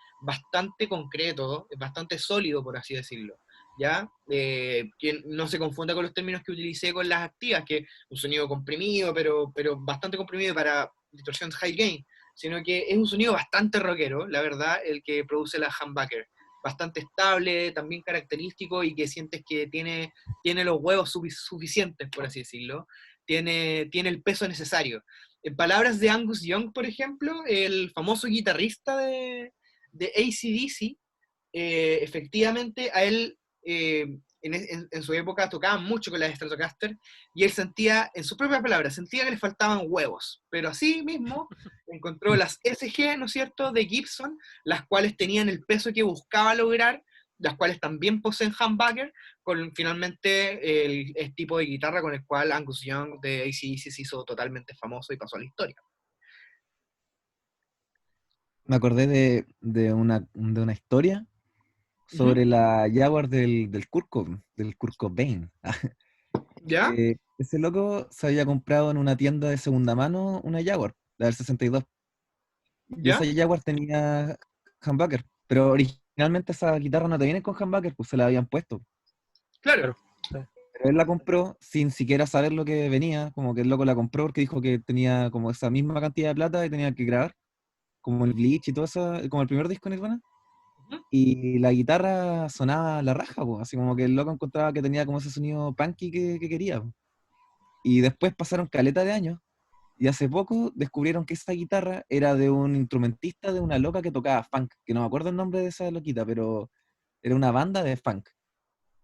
concreto, bastante sólido, por así decirlo. ¿Ya? Que no se confunda con los términos que utilicé con las activas, que un sonido comprimido, pero bastante comprimido para distorsión high gain, sino que es un sonido bastante rockero, la verdad, el que produce la humbucker. bastante estable, también característico y que sientes que tiene los huevos suficientes, por así decirlo, tiene el peso necesario. En palabras de Angus Young, por ejemplo, el famoso guitarrista de AC/DC, efectivamente a él en su época tocaban mucho con la Stratocaster y él sentía, en sus propias palabras, sentía que le faltaban huevos, pero así mismo encontró las SG, ¿no es cierto?, de Gibson, las cuales tenían el peso que buscaba lograr, las cuales también poseen humbucker, con finalmente el tipo de guitarra con el cual Angus Young de AC/DC se hizo totalmente famoso y pasó a la historia. Me acordé de una historia Ujú. sobre la Jaguar del Kurt Cobain. ¿Ya? Ese loco se había comprado en una tienda de segunda mano una Jaguar, la del 62. Y esa ¿Ya? Jaguar tenía humbucker, pero originalmente esa guitarra no te viene con humbucker, pues se la habían puesto. Claro. Claro. Sí. Pero él la compró sin siquiera saber lo que venía, como que el loco la compró porque dijo que tenía como esa misma cantidad de plata y tenía que grabar, como el Bleach y todo eso, como el primer disco de Nirvana. Ujú. Y la guitarra sonaba la raja, pues, así como que el loco encontraba que tenía como ese sonido punky que quería, po. Y después pasaron caleta de años, y hace poco descubrieron que esa guitarra era de un instrumentista de una loca que tocaba funk, que no me acuerdo el nombre de esa loquita, pero era una banda de funk.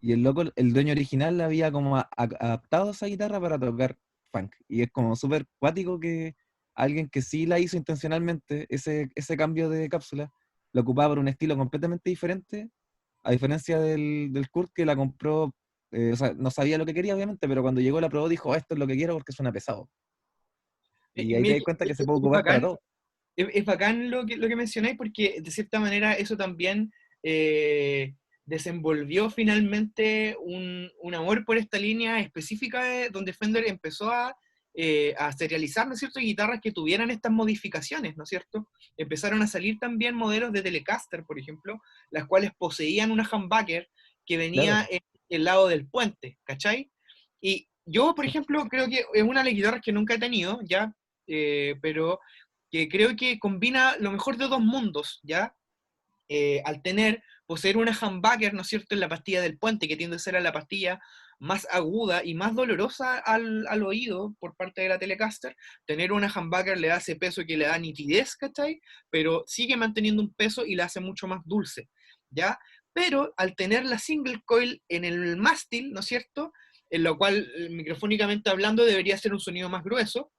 Y el loco, el dueño original, le había como adaptado esa guitarra para tocar funk. Y es como súper cuático que alguien que sí la hizo intencionalmente, ese cambio de cápsula, lo ocupaba por un estilo completamente diferente, a diferencia del Kurt que la compró, o sea, no sabía lo que quería, obviamente, pero cuando llegó la probó dijo, esto es lo que quiero porque suena pesado. Y ahí te das Mira, cuenta que se puede es ocupar para bacán, todo. es bacán lo que mencionáis porque de cierta manera eso también desenvolvió finalmente un amor por esta línea específica donde Fender empezó a serializar, ¿no es cierto?, guitarras que tuvieran estas modificaciones, ¿no es cierto? Empezaron a salir también modelos de Telecaster, por ejemplo, las cuales poseían una humbucker que venía Claro, en el lado del puente, ¿cachai? Y yo, por sí. ejemplo, creo que es una de las guitarras que nunca he tenido, ¿ya? Pero que creo que combina lo mejor de dos mundos, ¿ya? Al poseer una humbucker, ¿no es cierto?, en la pastilla del puente, que tiende a ser la pastilla más aguda y más dolorosa al oído por parte de la Telecaster, tener una humbucker le da ese peso que le da nitidez, ¿cachai? Pero sigue manteniendo un peso y la hace mucho más dulce, ¿ya? Pero al tener la single coil en el mástil, ¿no es cierto?, en lo cual, microfónicamente hablando, debería ser un sonido más grueso,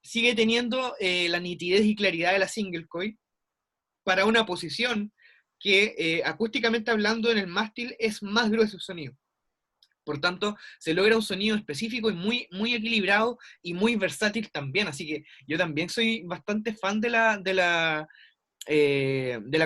sigue teniendo la nitidez y claridad de la single coil para una posición que acústicamente hablando en el mástil es más grueso el sonido. Por tanto, se logra un sonido específico y muy equilibrado y muy versátil también. Así que yo también soy bastante fan de la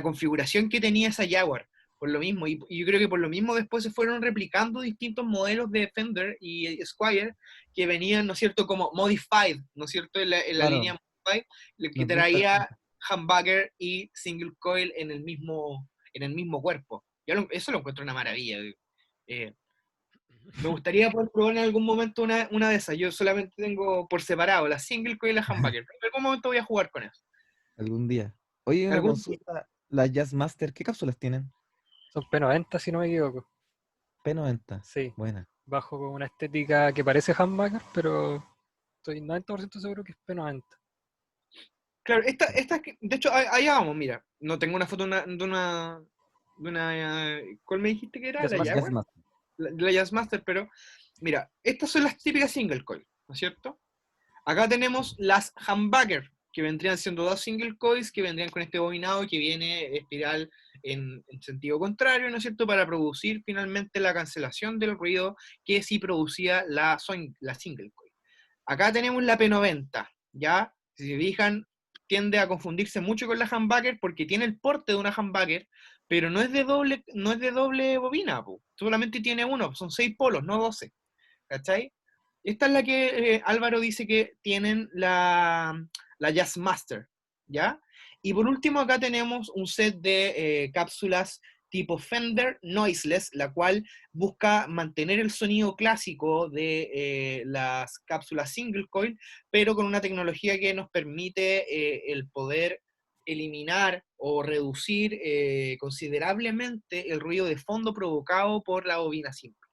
configuración que tenía esa Jaguar. Por lo mismo, y yo creo que por lo mismo después se fueron replicando distintos modelos de Fender y Squier que venían, ¿no es cierto?, como modified, ¿no es cierto?, en la Claro, línea modified, lo que no es bien tal. traía humbucker y single coil en el mismo cuerpo. Eso lo encuentro una maravilla. Eh, Me gustaría poder probar en algún momento una de esas. Yo solamente tengo por separado la single coil y la humbucker. En algún momento voy a jugar con eso. Algún día. Oye, una Algún consulta, las Jazzmaster, ¿qué cápsulas tienen? Son P90 si no me equivoco. P90. Sí. Buena. Bajo con una estética que parece humbucker, pero estoy 90% seguro que es P90. Claro, de hecho, allá vamos, mira. No tengo una foto de una. ¿Cuál me dijiste que era? ¿La Jazzmaster. Jaguar? Jazzmaster. La Jazzmaster, pero mira, estas son las típicas single coil, ¿no es cierto? Acá tenemos las humbucker, que vendrían siendo dos single coils que vendrían con este bobinado que viene espiral en sentido contrario, ¿no es cierto? Para producir finalmente la cancelación del ruido que sí producía la single coil. Acá tenemos la P90, ¿ya? Si se fijan, tiende a confundirse mucho con la humbucker porque tiene el porte de una humbucker, pero no es de doble bobina, po. Solamente tiene uno, son 6 polos, no 12, ¿cachai? Esta es la que Álvaro dice que tienen la Jazzmaster, ¿ya? Y por último acá tenemos un set de cápsulas tipo Fender Noiseless, la cual busca mantener el sonido clásico de las cápsulas single coil, pero con una tecnología que nos permite el poder eliminar o reducir considerablemente el ruido de fondo provocado por la bobina simple.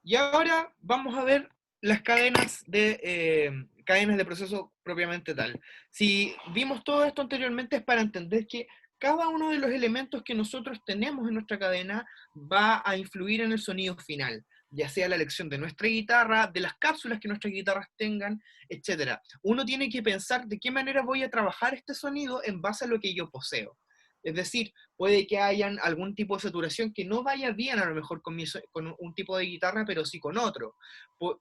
Y ahora vamos a ver las cadenas de proceso propiamente tal. Si vimos todo esto anteriormente es para entender que cada uno de los elementos que nosotros tenemos en nuestra cadena va a influir en el sonido final, ya sea la elección de nuestra guitarra, de las cápsulas que nuestras guitarras tengan, etc. Uno tiene que pensar de qué manera voy a trabajar este sonido en base a lo que yo poseo. Es decir, puede que hayan algún tipo de saturación que no vaya bien a lo mejor con un tipo de guitarra, pero sí con otro.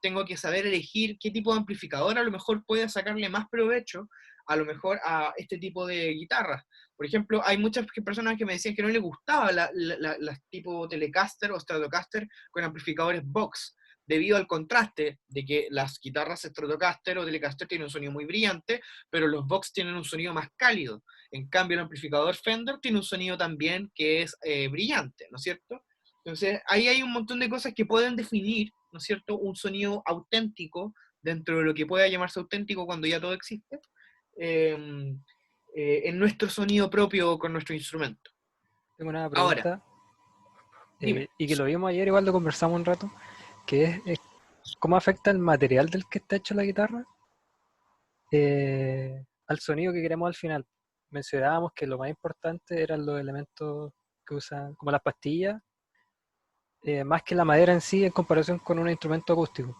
Tengo que saber elegir qué tipo de amplificador a lo mejor puede sacarle más provecho a lo mejor a este tipo de guitarras. Por ejemplo, hay muchas personas que me decían que no les gustaba las tipo Telecaster o Stratocaster con amplificadores Vox, debido al contraste de que las guitarras Stratocaster o Telecaster tienen un sonido muy brillante, pero los Vox tienen un sonido más cálido. En cambio, el amplificador Fender tiene un sonido también que es brillante, ¿no es cierto? Entonces, ahí hay un montón de cosas que pueden definir, ¿no es cierto?, un sonido auténtico dentro de lo que pueda llamarse auténtico cuando ya todo existe, eh, en nuestro sonido propio con nuestro instrumento. Tengo una Ahora, pregunta, dime. y que lo vimos ayer, igual lo conversamos un rato, que es cómo afecta el material del que está hecho la guitarra al sonido que queremos al final. Mencionábamos que lo más importante eran los elementos que usan, como las pastillas, más que la madera en sí en comparación con un instrumento acústico.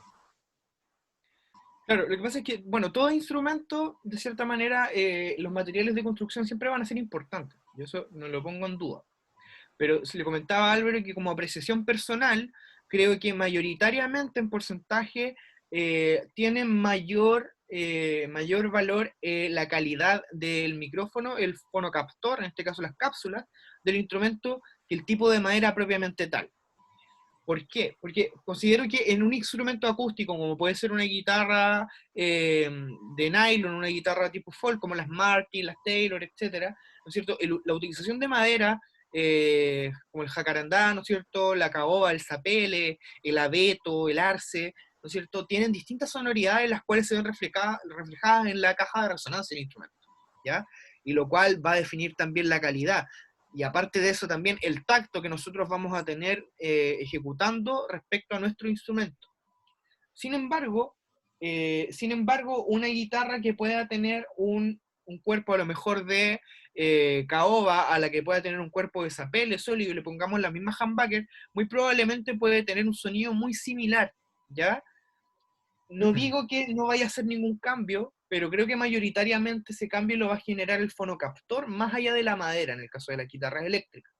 Claro, lo que pasa es que, bueno, todo instrumento, de cierta manera, los materiales de construcción siempre van a ser importantes. Yo eso no lo pongo en duda. Pero se le comentaba a Álvaro que como apreciación personal, creo que mayoritariamente en porcentaje tiene mayor valor la calidad del micrófono, el fonocaptor, en este caso las cápsulas, del instrumento, que el tipo de madera propiamente tal. ¿Por qué? Porque considero que en un instrumento acústico, como puede ser una guitarra de nylon, una guitarra tipo folk, como las Martin, las Taylor, etcétera, ¿no es cierto? La utilización de madera, como el jacarandá, ¿no es cierto? La caoba, el sapele, el abeto, el arce, ¿no es cierto? Tienen distintas sonoridades las cuales se ven reflejadas en la caja de resonancia del instrumento, ¿ya? Y lo cual va a definir también la calidad. Y aparte de eso también el tacto que nosotros vamos a tener ejecutando respecto a nuestro instrumento. Sin embargo, una guitarra que pueda tener un cuerpo a lo mejor de caoba, a la que pueda tener un cuerpo de sapele sólido y le pongamos la misma humbucker, muy probablemente puede tener un sonido muy similar, ¿ya? No digo que no vaya a hacer ningún cambio, pero creo que mayoritariamente ese cambio lo va a generar el fonocaptor más allá de la madera, en el caso de las guitarras eléctricas.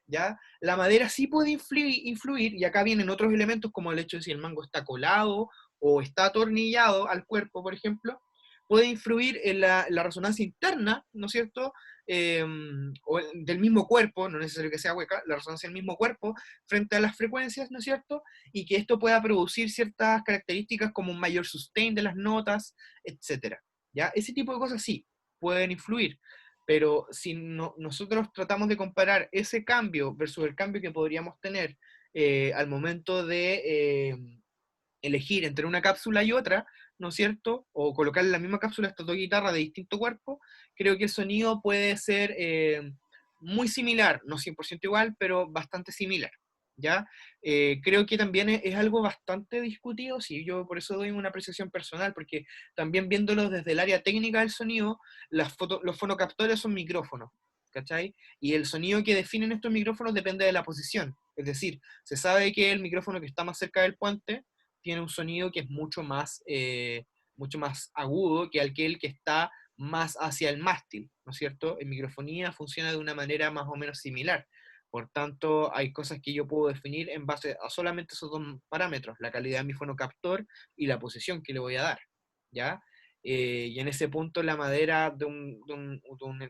¿Ya? La madera sí puede influir, y acá vienen otros elementos como el hecho de si el mango está colado o está atornillado al cuerpo, por ejemplo, puede influir en la resonancia interna, ¿no es cierto? O del mismo cuerpo, no es necesario que sea hueca, la resonancia del mismo cuerpo frente a las frecuencias, ¿no es cierto? Y que esto pueda producir ciertas características como un mayor sustain de las notas, etcétera. ¿Ya? Ese tipo de cosas sí pueden influir. Pero si nosotros tratamos de comparar ese cambio versus el cambio que podríamos tener al momento de elegir entre una cápsula y otra, ¿no es cierto? O colocar en la misma cápsula estas dos guitarras de distinto cuerpo, creo que el sonido puede ser muy similar, no 100% igual, pero bastante similar. ¿Ya? Creo que también es algo bastante discutido, sí, yo por eso doy una apreciación personal, porque también viéndolo desde el área técnica del sonido, los fonocaptores son micrófonos, ¿cachai? Y el sonido que definen estos micrófonos depende de la posición, es decir, se sabe que el micrófono que está más cerca del puente tiene un sonido que es mucho más agudo que aquel que está más hacia el mástil, ¿no es cierto? En microfonía funciona de una manera más o menos similar. Por tanto, hay cosas que yo puedo definir en base a solamente esos dos parámetros, la calidad de mi fonocaptor y la posición que le voy a dar, ¿ya? Y en ese punto la madera de un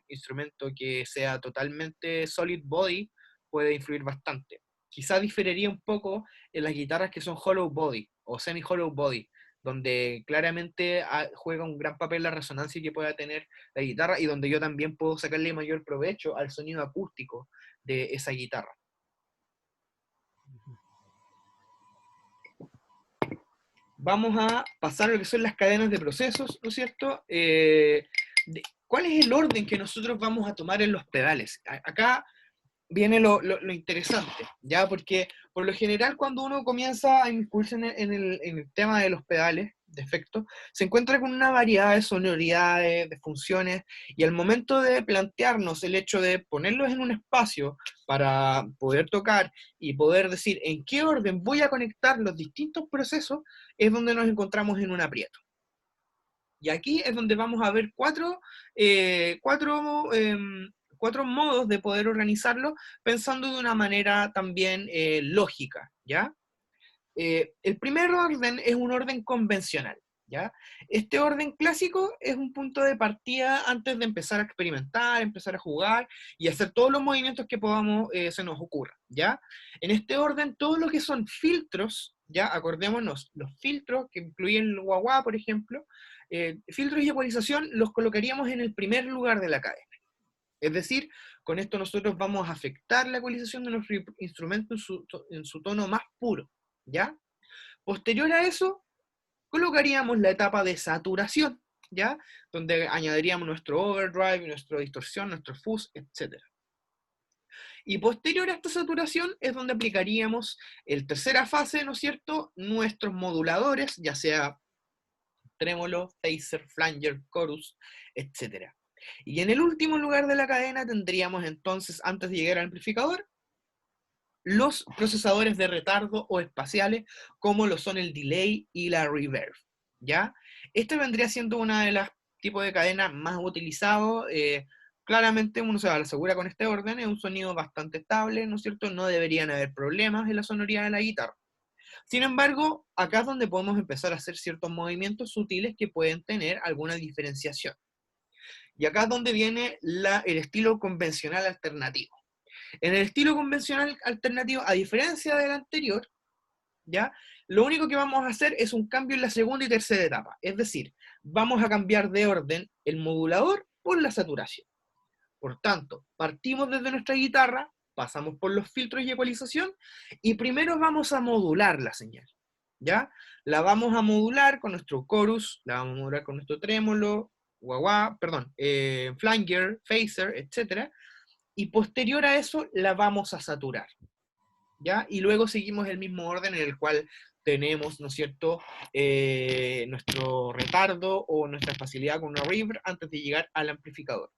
instrumento que sea totalmente solid body puede influir bastante. Quizá diferiría un poco en las guitarras que son hollow body o semi hollow body, donde claramente juega un gran papel la resonancia que pueda tener la guitarra y donde yo también puedo sacarle mayor provecho al sonido acústico de esa guitarra. vamos a pasar a lo que son las cadenas de procesos, ¿no es cierto? ¿Cuál es el orden que nosotros vamos a tomar en los pedales? Acá viene lo interesante, ¿ya? Porque por lo general cuando uno comienza a inmiscuirse en el tema de los pedales de efecto, se encuentra con una variedad de sonoridades, de funciones, y al momento de plantearnos el hecho de ponerlos en un espacio para poder tocar y poder decir en qué orden voy a conectar los distintos procesos, es donde nos encontramos en un aprieto. Y aquí es donde vamos a ver cuatro modos de poder organizarlo, pensando de una manera también lógica, ¿ya? El primer orden es un orden convencional, ¿ya? Este orden clásico es un punto de partida antes de empezar a experimentar, empezar a jugar y hacer todos los movimientos que podamos, se nos ocurra, ¿ya? En este orden, todo lo que son filtros, ¿ya? Acordémonos, los filtros que incluyen el wah-wah, por ejemplo, filtros y ecualización los colocaríamos en el primer lugar de la cadena. Es decir, con esto nosotros vamos a afectar la ecualización de nuestro instrumento en su tono más puro, ¿ya? Posterior a eso, colocaríamos la etapa de saturación, ¿ya? Donde añadiríamos nuestro overdrive, nuestra distorsión, nuestro fuzz, etc. Y posterior a esta saturación es donde aplicaríamos el tercera fase, ¿no es cierto? Nuestros moduladores, ya sea trémolo, phaser, flanger, chorus, etc. Y en el último lugar de la cadena tendríamos entonces, antes de llegar al amplificador, los procesadores de retardo o espaciales, como lo son el delay y la reverb, ¿ya? Este vendría siendo una de las tipos de cadenas más utilizados. Claramente uno se va a la segura con este orden, es un sonido bastante estable, ¿no es cierto? No deberían haber problemas en la sonoridad de la guitarra. Sin embargo, acá es donde podemos empezar a hacer ciertos movimientos sutiles que pueden tener alguna diferenciación. Y acá es donde viene el estilo convencional alternativo. En el estilo convencional alternativo, a diferencia del anterior, ¿ya? Lo único que vamos a hacer es un cambio en la segunda y tercera etapa. Es decir, vamos a cambiar de orden el modulador por la saturación. Por tanto, partimos desde nuestra guitarra, pasamos por los filtros y ecualización, y primero vamos a modular la señal, ¿ya? La vamos a modular con nuestro chorus, la vamos a modular con nuestro trémolo, wah-wah, perdón, flanger, phaser, etc. Y posterior a eso la vamos a saturar, ¿ya? Y luego seguimos el mismo orden en el cual tenemos, ¿no es cierto?, nuestro retardo o nuestra facilidad con una reverb antes de llegar al amplificador.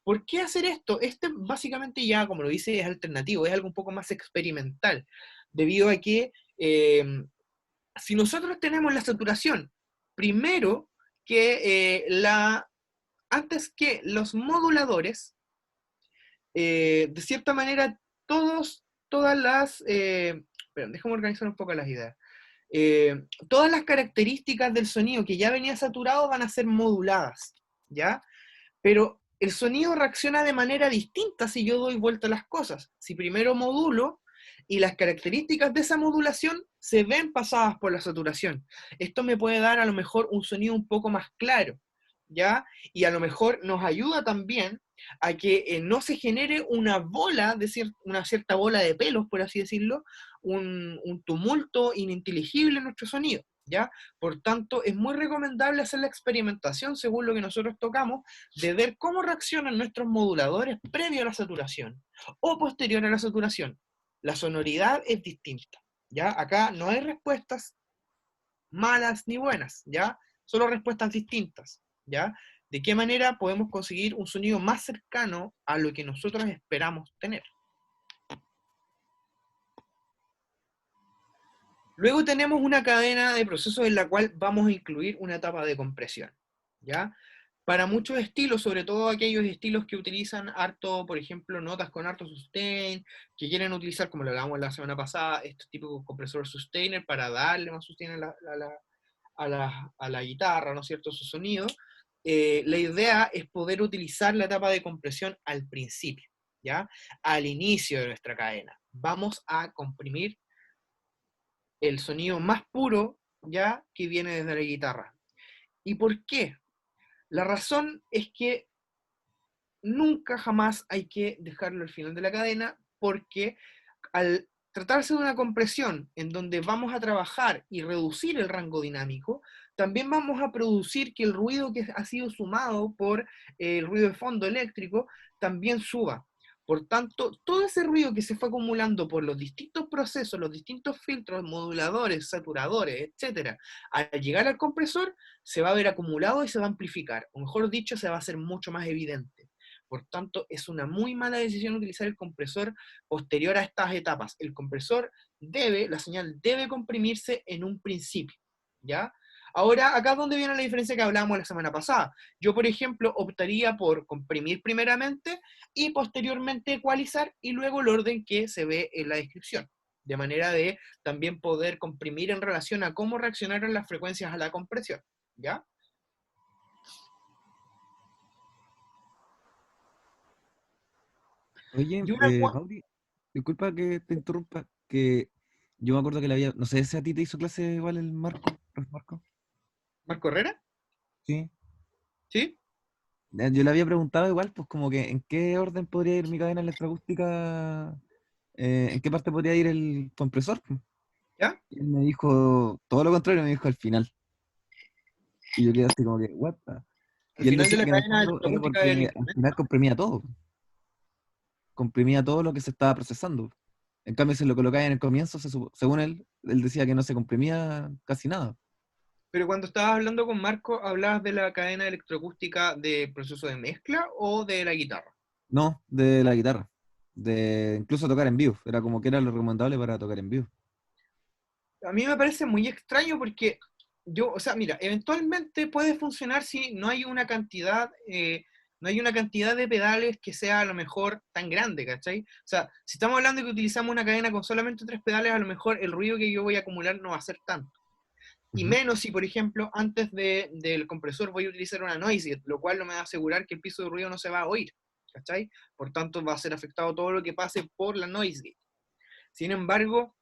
¿Por qué hacer esto? Este básicamente ya, como lo dice, es alternativo, es algo un poco más experimental, debido a que si nosotros tenemos la saturación primero que antes que los moduladores, de cierta manera, todas las, déjame organizar un poco las ideas. Todas las características del sonido que ya venía saturado van a ser moduladas, ¿ya? Pero el sonido reacciona de manera distinta si yo doy vuelta a las cosas. Si primero modulo y las características de esa modulación se ven pasadas por la saturación. Esto me puede dar a lo mejor un sonido un poco más claro, ¿ya? Y a lo mejor nos ayuda también a que no se genere una bola, una cierta bola de pelos, por así decirlo, un tumulto ininteligible en nuestro sonido, ¿ya? Por tanto, es muy recomendable hacer la experimentación según lo que nosotros tocamos, de ver cómo reaccionan nuestros moduladores previo a la saturación o posterior a la saturación. La sonoridad es distinta, ¿ya? Acá no hay respuestas malas ni buenas, ¿ya? Solo respuestas distintas, ¿ya? ¿De qué manera podemos conseguir un sonido más cercano a lo que nosotros esperamos tener? Luego tenemos una cadena de procesos en la cual vamos a incluir una etapa de compresión, ¿ya? Para muchos estilos, sobre todo aquellos estilos que utilizan harto, por ejemplo, notas con harto sustain, que quieren utilizar, como lo hablamos la semana pasada, este tipo de compresor sustainer para darle más sustain a la guitarra, ¿no es cierto?, su sonido. La idea es poder utilizar la etapa de compresión al principio, ¿ya? Al inicio de nuestra cadena. Vamos a comprimir el sonido más puro, ¿ya?, que viene desde la guitarra. ¿Y por qué? La razón es que nunca jamás hay que dejarlo al final de la cadena, porque al tratarse de una compresión en donde vamos a trabajar y reducir el rango dinámico, también vamos a producir que el ruido que ha sido sumado por el ruido de fondo eléctrico también suba. Por tanto, todo ese ruido que se fue acumulando por los distintos procesos, los distintos filtros, moduladores, saturadores, etcétera, al llegar al compresor, se va a ver acumulado y se va a amplificar, o mejor dicho, se va a hacer mucho más evidente. Por tanto, es una muy mala decisión utilizar el compresor posterior a estas etapas. El compresor la señal debe comprimirse en un principio, ¿ya? Ahora, acá es donde viene la diferencia que hablábamos la semana pasada. Yo, por ejemplo, optaría por comprimir primeramente y posteriormente ecualizar y luego el orden que se ve en la descripción, de manera de también poder comprimir en relación a cómo reaccionaron las frecuencias a la compresión, ¿ya? Oye, Y una, Mauri, disculpa que te interrumpa, que yo me acuerdo que le había, no sé si a ti te hizo clase igual el Marco, profe Marco, ¿Marco Herrera? sí. ¿Sí? Yo le había preguntado igual, pues como que en qué orden podría ir mi cadena electroacústica, en qué parte podría ir el compresor, pues. ¿Ya? Y él me dijo todo lo contrario, me dijo al final. Y yo quedé así como que, what the-? Al Y él final de decía la que en el cadena fondo era electroacústica del porque al instrumento. final comprimía todo lo que se estaba procesando. En cambio, si lo colocaba en el comienzo, según él decía que no se comprimía casi nada. Pero cuando estabas hablando con Marco, ¿hablabas de la cadena electroacústica de proceso de mezcla o de la guitarra? No, de la guitarra. De incluso tocar en vivo. Era como que era lo recomendable para tocar en vivo. A mí me parece muy extraño porque yo, o sea, mira, eventualmente puede funcionar si no hay una cantidad de pedales que sea a lo mejor tan grande, ¿cachai? O sea, si estamos hablando de que utilizamos una cadena con solamente 3 pedales, a lo mejor el ruido que yo voy a acumular no va a ser tanto. Y Ujú. menos si, por ejemplo, antes del compresor voy a utilizar una noise gate, lo cual no me va a asegurar que el piso de ruido no se va a oír, ¿cachai? Por tanto, va a ser afectado todo lo que pase por la noise gate. Sin embargo,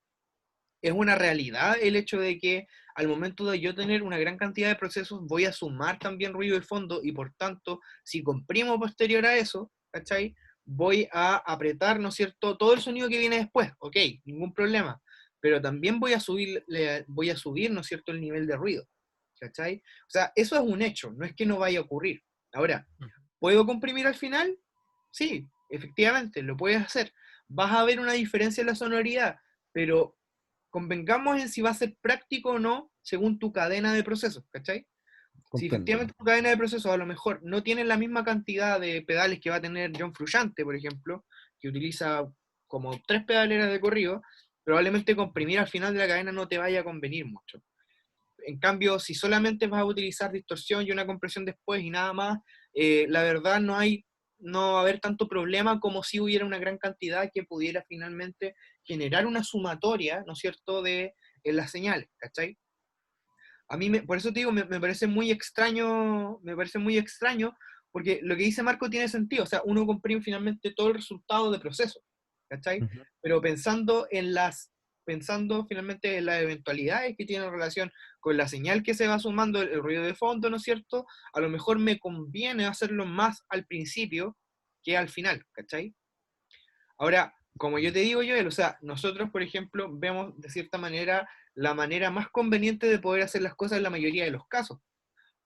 es una realidad el hecho de que al momento de yo tener una gran cantidad de procesos, voy a sumar también ruido de fondo y por tanto, si comprimo posterior a eso, ¿cachai? Voy a apretar, ¿no es cierto?, todo el sonido que viene después, ok, ningún problema, pero también voy a subir, ¿no es cierto?, el nivel de ruido, ¿cachai? O sea, eso es un hecho, no es que no vaya a ocurrir. Ahora, ¿puedo comprimir al final? Sí, efectivamente, lo puedes hacer. Vas a ver una diferencia en la sonoridad, pero convengamos en si va a ser práctico o no según tu cadena de procesos, ¿cachai? Si Comprendo. efectivamente tu cadena de procesos a lo mejor no tiene la misma cantidad de pedales que va a tener John Frusciante, por ejemplo, que utiliza como 3 pedaleras de corrido, probablemente comprimir al final de la cadena no te vaya a convenir mucho. En cambio, si solamente vas a utilizar distorsión y una compresión después y nada más, la verdad no va a haber tanto problema como si hubiera una gran cantidad que pudiera finalmente generar una sumatoria, ¿no es cierto?, de las señales, ¿cachai? Por eso te digo, me parece muy extraño, porque lo que dice Marco tiene sentido, o sea, uno comprime finalmente todo el resultado de proceso, ¿cachai? Ujú. Pero pensando finalmente en las eventualidades que tienen relación con la señal que se va sumando, el ruido de fondo, ¿no es cierto? A lo mejor me conviene hacerlo más al principio que al final, ¿cachai? Ahora, como yo te digo, Joel, o sea, nosotros, por ejemplo, vemos de cierta manera la manera más conveniente de poder hacer las cosas en la mayoría de los casos.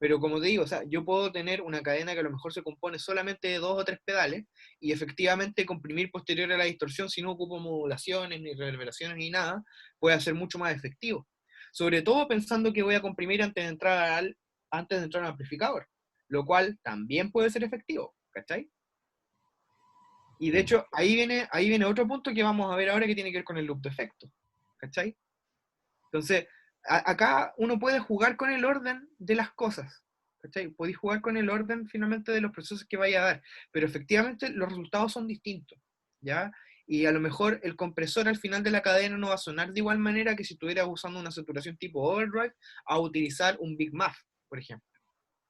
Pero como te digo, o sea, yo puedo tener una cadena que a lo mejor se compone solamente de 2 o 3 pedales y efectivamente comprimir posterior a la distorsión, si no ocupo modulaciones, ni reverberaciones, ni nada, puede ser mucho más efectivo. Sobre todo pensando que voy a comprimir antes de entrar al amplificador, lo cual también puede ser efectivo, ¿cachai? Y de Sí. hecho, ahí viene otro punto que vamos a ver ahora que tiene que ver con el loop de efecto. ¿Cachai? Entonces, acá uno puede jugar con el orden de las cosas. ¿Cachai? Podéis jugar con el orden finalmente de los procesos que vaya a dar. Pero efectivamente los resultados son distintos. ¿Ya? Y a lo mejor el compresor al final de la cadena no va a sonar de igual manera que si estuvieras usando una saturación tipo overdrive a utilizar un Big Muff, por ejemplo.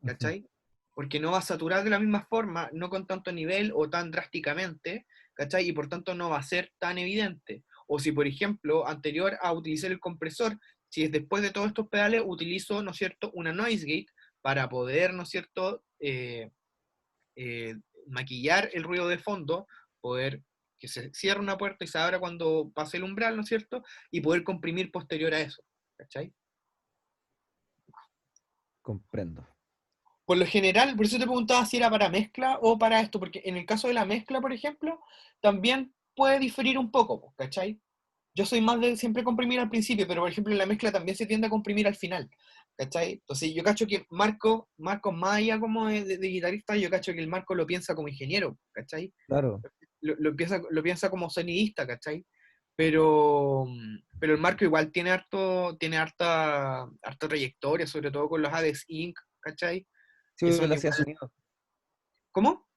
Ujú. ¿Cachai? Porque no va a saturar de la misma forma, no con tanto nivel o tan drásticamente, ¿cachai? Y por tanto no va a ser tan evidente. O si, por ejemplo, anterior a utilizar el compresor, si es después de todos estos pedales, utilizo, ¿no es cierto?, una noise gate para poder, ¿no es cierto?, eh, maquillar el ruido de fondo, poder que se cierra una puerta y se abra cuando pase el umbral, ¿no es cierto? Y poder comprimir posterior a eso, ¿cachai? Comprendo. Por lo general, por eso te preguntaba si era para mezcla o para esto, porque en el caso de la mezcla, por ejemplo, también puede diferir un poco, po, ¿cachai? Yo soy más de siempre comprimir al principio, pero por ejemplo en la mezcla también se tiende a comprimir al final, ¿cachai? Entonces yo cacho que Marco más allá como de guitarrista, yo cacho que el Marco lo piensa como ingeniero, ¿cachai? Claro. Lo piensa como sonidista, ¿cachai? Pero el Marco igual tiene harta trayectoria, sobre todo con los Hades Inc., ¿cachai? Sí, Que él son hacía igual. sonido. ¿Cómo?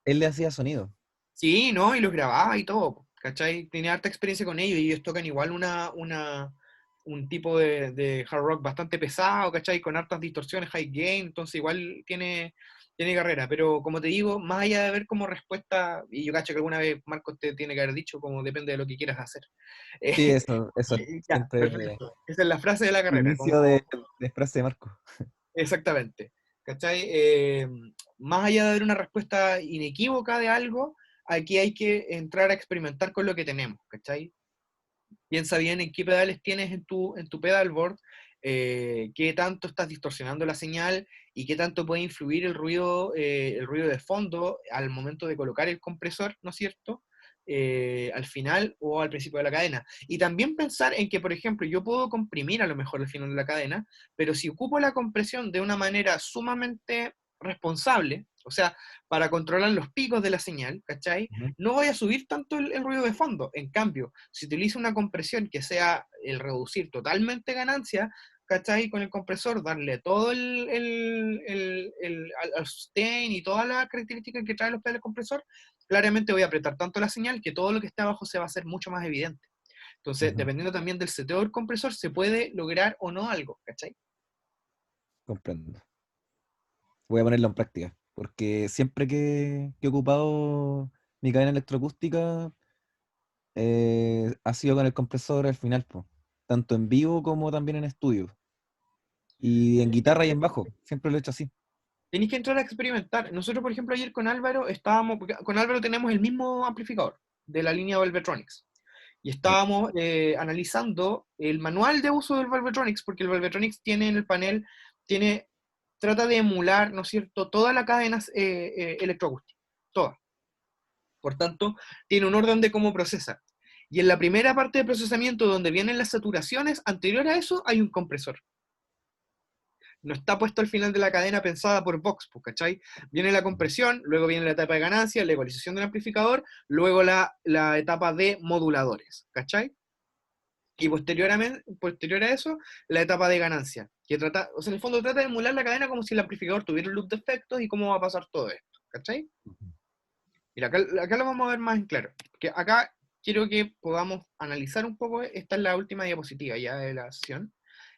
Él le hacía sonido. Sí, ¿no? Y los grababa y todo, ¿cachai? Tenía harta experiencia con ellos y ellos tocan igual un tipo de hard rock bastante pesado, ¿cachai? Con hartas distorsiones, high gain, entonces igual tiene carrera. Pero como te digo, más allá de ver como respuesta, y yo cacho que alguna vez Marcos te tiene que haber dicho, como depende de lo que quieras hacer. Sí, Eh, eso ya, siempre perfecto. Esa es la frase de la carrera, inicio de frase de Marco. exactamente. ¿Cachai? Más allá de dar una respuesta inequívoca de algo, aquí hay que entrar a experimentar con lo que tenemos, ¿cachai? Piensa bien en qué pedales tienes en tu pedalboard, qué tanto estás distorsionando la señal y qué tanto puede influir el ruido de fondo al momento de colocar el compresor, ¿no es cierto? Al final o al principio de la cadena. Y también pensar en que, por ejemplo, yo puedo comprimir a lo mejor al final de la cadena, pero si ocupo la compresión de una manera sumamente responsable, o sea, para controlar los picos de la señal, ¿cachai? Ujú. No voy a subir tanto el ruido de fondo. En cambio, si utilizo una compresión que sea el reducir totalmente ganancia, ¿cachai? Con el compresor, darle todo al sustain y todas las características que trae los pedales compresor, claramente voy a apretar tanto la señal que todo lo que está abajo se va a hacer mucho más evidente. Entonces, Ujú. dependiendo también del seteo del compresor, se puede lograr o no algo, ¿cachai? Comprendo. Voy a ponerlo en práctica, porque siempre que he ocupado mi cadena electroacústica, ha sido con el compresor al final, po, tanto en vivo como también en estudio. Y en guitarra y en bajo, siempre lo he hecho así. Tenéis que entrar a experimentar. Nosotros, por ejemplo, ayer con Álvaro estábamos, porque con Álvaro tenemos el mismo amplificador de la línea Velvetronics. Y Sí. estábamos analizando el manual de uso del Velvetronics, porque el Velvetronics tiene en el panel, trata de emular, ¿no es cierto?, todas las cadenas electroacústicas, todas. Por tanto, tiene un orden de cómo procesa. Y en la primera parte de procesamiento, donde vienen las saturaciones, anterior a eso hay un compresor. No está puesto al final de la cadena pensada por Vox, pues, ¿cachai? Viene la compresión, luego viene la etapa de ganancia, la ecualización del amplificador, luego la etapa de moduladores, ¿cachai? Y posterior a eso, la etapa de ganancia, que trata, o sea, en el fondo trata de emular la cadena como si el amplificador tuviera un loop de efectos y cómo va a pasar todo esto, ¿cachai? Ujú. Mira, acá lo vamos a ver más en claro, que acá quiero que podamos analizar un poco, esta es la última diapositiva ya de la sesión,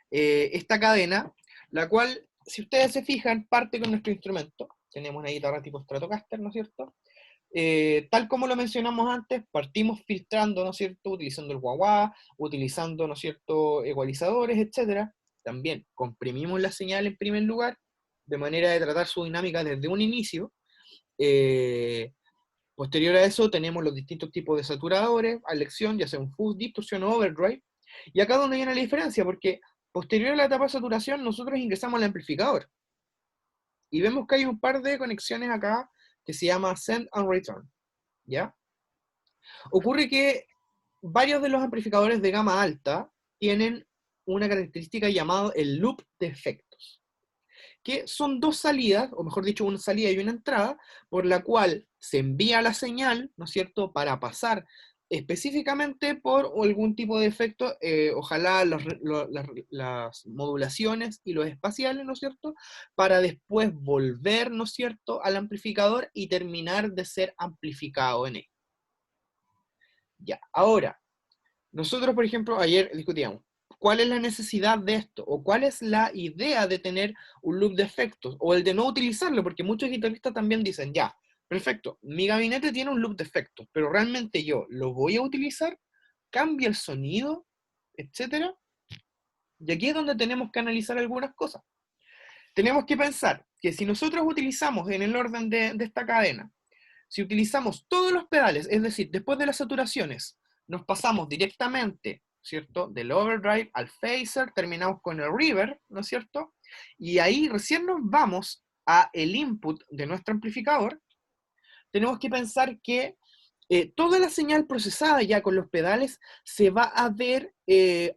esta cadena, la cual, si ustedes se fijan, parte con nuestro instrumento. Tenemos una guitarra tipo Stratocaster, ¿no es cierto? Tal como lo mencionamos antes, partimos filtrando, ¿no es cierto? Utilizando el wah-wah, utilizando, ¿no es cierto?, ecualizadores, etcétera. También comprimimos la señal en primer lugar, de manera de tratar su dinámica desde un inicio. Eh, Posterior a eso tenemos los distintos tipos de saturadores a elección, ya sea un fuzz, distorsión o overdrive. Y acá donde viene la diferencia, porque posterior a la etapa de saturación nosotros ingresamos al amplificador. Y vemos que hay un par de conexiones acá que se llama send and return. ¿Ya? Ocurre que varios de los amplificadores de gama alta tienen una característica llamada el loop de efectos, que son dos salidas, o mejor dicho, una salida y una entrada, por la cual se envía la señal, ¿no es cierto?, para pasar específicamente por algún tipo de efecto, ojalá las modulaciones y los espaciales, ¿no es cierto?, para después volver, ¿no es cierto?, al amplificador y terminar de ser amplificado en él. Ya, ahora, nosotros, por ejemplo, ayer discutíamos, ¿cuál es la necesidad de esto? ¿O cuál es la idea de tener un loop de efectos? O el de no utilizarlo, porque muchos guitarristas también dicen, ya, perfecto, mi gabinete tiene un loop de efectos, pero realmente yo lo voy a utilizar, cambia el sonido, etcétera. Y aquí es donde tenemos que analizar algunas cosas. Tenemos que pensar que si nosotros utilizamos en el orden de esta cadena Si utilizamos todos los pedales, es decir, después de las saturaciones, nos pasamos directamente, ¿cierto? Del overdrive al phaser, terminamos con el reverb, ¿no es cierto? Y ahí recién nos vamos a el input de nuestro amplificador. Tenemos que pensar que toda la señal procesada ya con los pedales se va a ver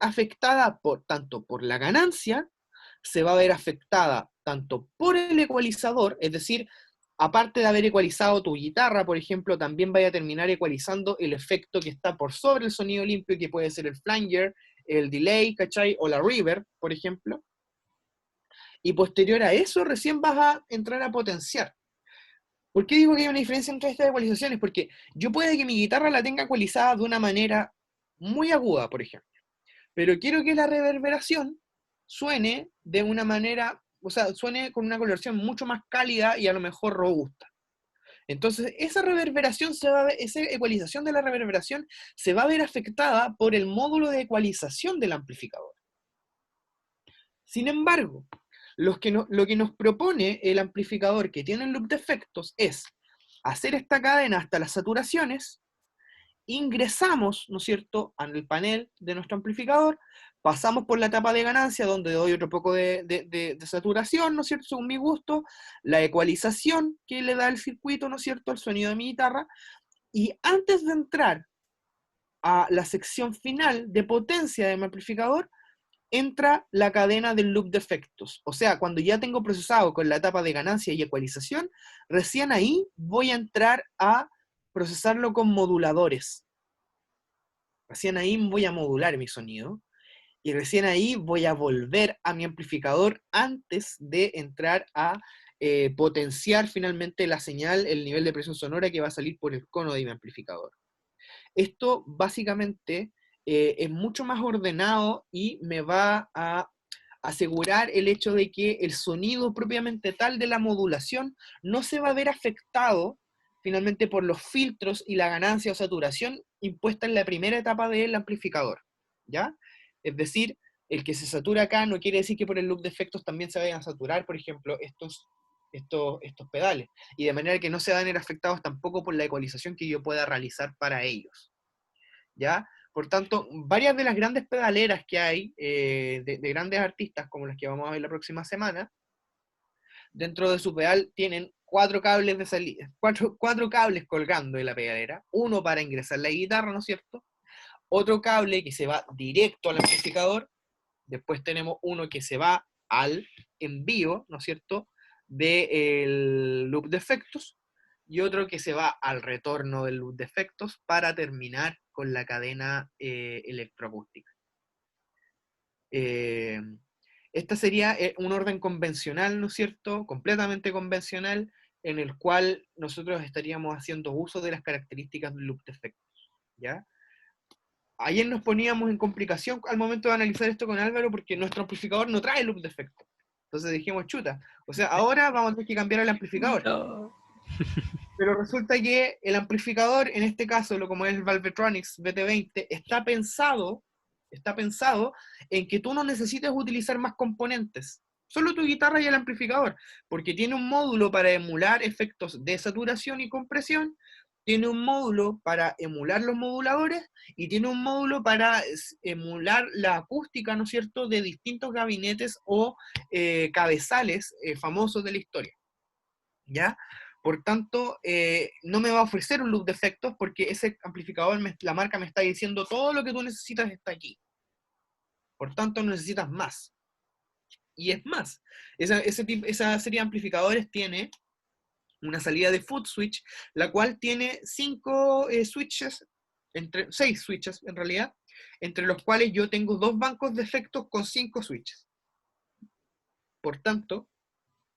afectada tanto por la ganancia, se va a ver afectada tanto por el ecualizador, es decir, aparte de haber ecualizado tu guitarra, por ejemplo, también vaya a terminar ecualizando el efecto que está por sobre el sonido limpio, que puede ser el flanger, el delay, ¿cachai? O la reverb, por ejemplo. Y posterior a eso, recién vas a entrar a potenciar. ¿Por qué digo que hay una diferencia entre estas ecualizaciones? Porque yo puede que mi guitarra la tenga ecualizada de una manera muy aguda, por ejemplo, pero quiero que la reverberación suene de una manera, o sea, suene con una coloración mucho más cálida y a lo mejor robusta. Entonces, esa reverberación esa ecualización de la reverberación se va a ver afectada por el módulo de ecualización del amplificador. Sin embargo, lo que nos propone el amplificador que tiene el loop de efectos es hacer esta cadena hasta las saturaciones, ingresamos, ¿no es cierto?, al panel de nuestro amplificador, pasamos por la etapa de ganancia donde doy otro poco de saturación, ¿no es cierto?, según mi gusto, la ecualización que le da el circuito, ¿no es cierto?, al sonido de mi guitarra, y antes de entrar a la sección final de potencia de mi amplificador, entra la cadena del loop de efectos. O sea, cuando ya tengo procesado con la etapa de ganancia y ecualización, recién ahí voy a entrar a procesarlo con moduladores. Recién ahí voy a modular mi sonido. Y recién ahí voy a volver a mi amplificador antes de entrar a potenciar finalmente la señal, el nivel de presión sonora que va a salir por el cono de mi amplificador. Esto básicamente es mucho más ordenado y me va a asegurar el hecho de que el sonido propiamente tal de la modulación no se va a ver afectado finalmente por los filtros y la ganancia o saturación impuesta en la primera etapa del amplificador, ¿ya? Es decir, el que se satura acá no quiere decir que por el loop de efectos también se vayan a saturar, por ejemplo, estos pedales, y de manera que no se van a ver afectados tampoco por la ecualización que yo pueda realizar para ellos, ¿ya? Por tanto, varias de las grandes pedaleras que hay, de grandes artistas, como las que vamos a ver la próxima semana, dentro de su pedal tienen 4 cables de salida, cuatro cables colgando de la pedalera, uno para ingresar la guitarra, ¿no es cierto? Otro cable que se va directo al amplificador, después tenemos uno que se va al envío, ¿no es cierto?, del loop de efectos, y otro que se va al retorno del loop de efectos para terminar con la cadena electroacústica. Esta sería un orden convencional, ¿no es cierto?, completamente convencional, en el cual nosotros estaríamos haciendo uso de las características del loop de efectos, ¿ya? Ayer nos poníamos en complicación al momento de analizar esto con Álvaro porque nuestro amplificador no trae loop de efecto. Entonces dijimos, chuta, o sea, ahora vamos a tener que cambiar el amplificador. No. Pero resulta que el amplificador, en este caso, lo como es el Valvetronics VT20, está pensado en que tú no necesites utilizar más componentes. Solo tu guitarra y el amplificador, porque tiene un módulo para emular efectos de saturación y compresión, tiene un módulo para emular los moduladores y tiene un módulo para emular la acústica, ¿no es cierto?, de distintos gabinetes o cabezales famosos de la historia, ¿ya? Por tanto, no me va a ofrecer un loop de efectos porque ese amplificador, la marca me está diciendo todo lo que tú necesitas está aquí. Por tanto, no necesitas más. Y es más, esa serie de amplificadores tiene una salida de foot switch, la cual tiene 6 switches en realidad, entre los cuales yo tengo 2 bancos de efectos con 5 switches. Por tanto,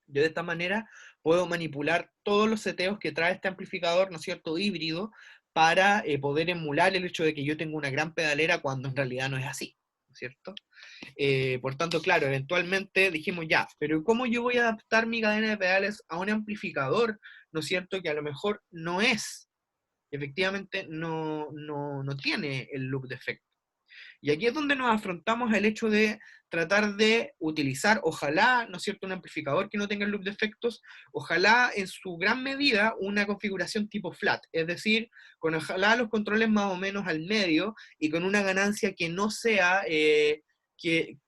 yo de esta manera puedo manipular todos los seteos que trae este amplificador, ¿no es cierto?, híbrido, para poder emular el hecho de que yo tengo una gran pedalera cuando en realidad no es así, ¿no es cierto? Por tanto, claro, eventualmente dijimos ya, pero ¿cómo yo voy a adaptar mi cadena de pedales a un amplificador, ¿no es cierto?, que a lo mejor no es, efectivamente no tiene el loop de efecto? Y aquí es donde nos afrontamos el hecho de tratar de utilizar, ojalá, ¿no es cierto?, un amplificador que no tenga loop de efectos, ojalá en su gran medida una configuración tipo flat, es decir, con ojalá los controles más o menos al medio y con una ganancia que no sea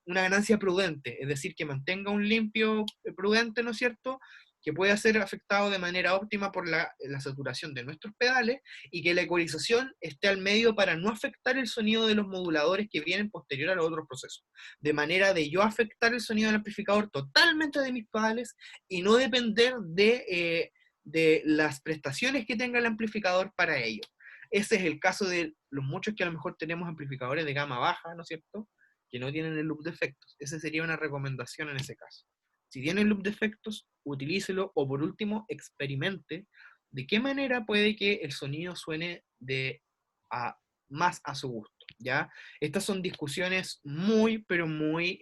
una ganancia prudente, es decir, que mantenga un limpio prudente, ¿no es cierto?, que pueda ser afectado de manera óptima por la saturación de nuestros pedales y que la ecualización esté al medio para no afectar el sonido de los moduladores que vienen posterior a los otros procesos. De manera de yo afectar el sonido del amplificador totalmente de mis pedales y no depender de las prestaciones que tenga el amplificador para ello. Ese es el caso de los muchos que a lo mejor tenemos amplificadores de gama baja, ¿no es cierto?, que no tienen el loop de efectos. Esa sería una recomendación en ese caso. Si tiene loop de efectos, utilícelo, o por último, experimente de qué manera puede que el sonido suene más a su gusto, ¿ya? Estas son discusiones muy, pero muy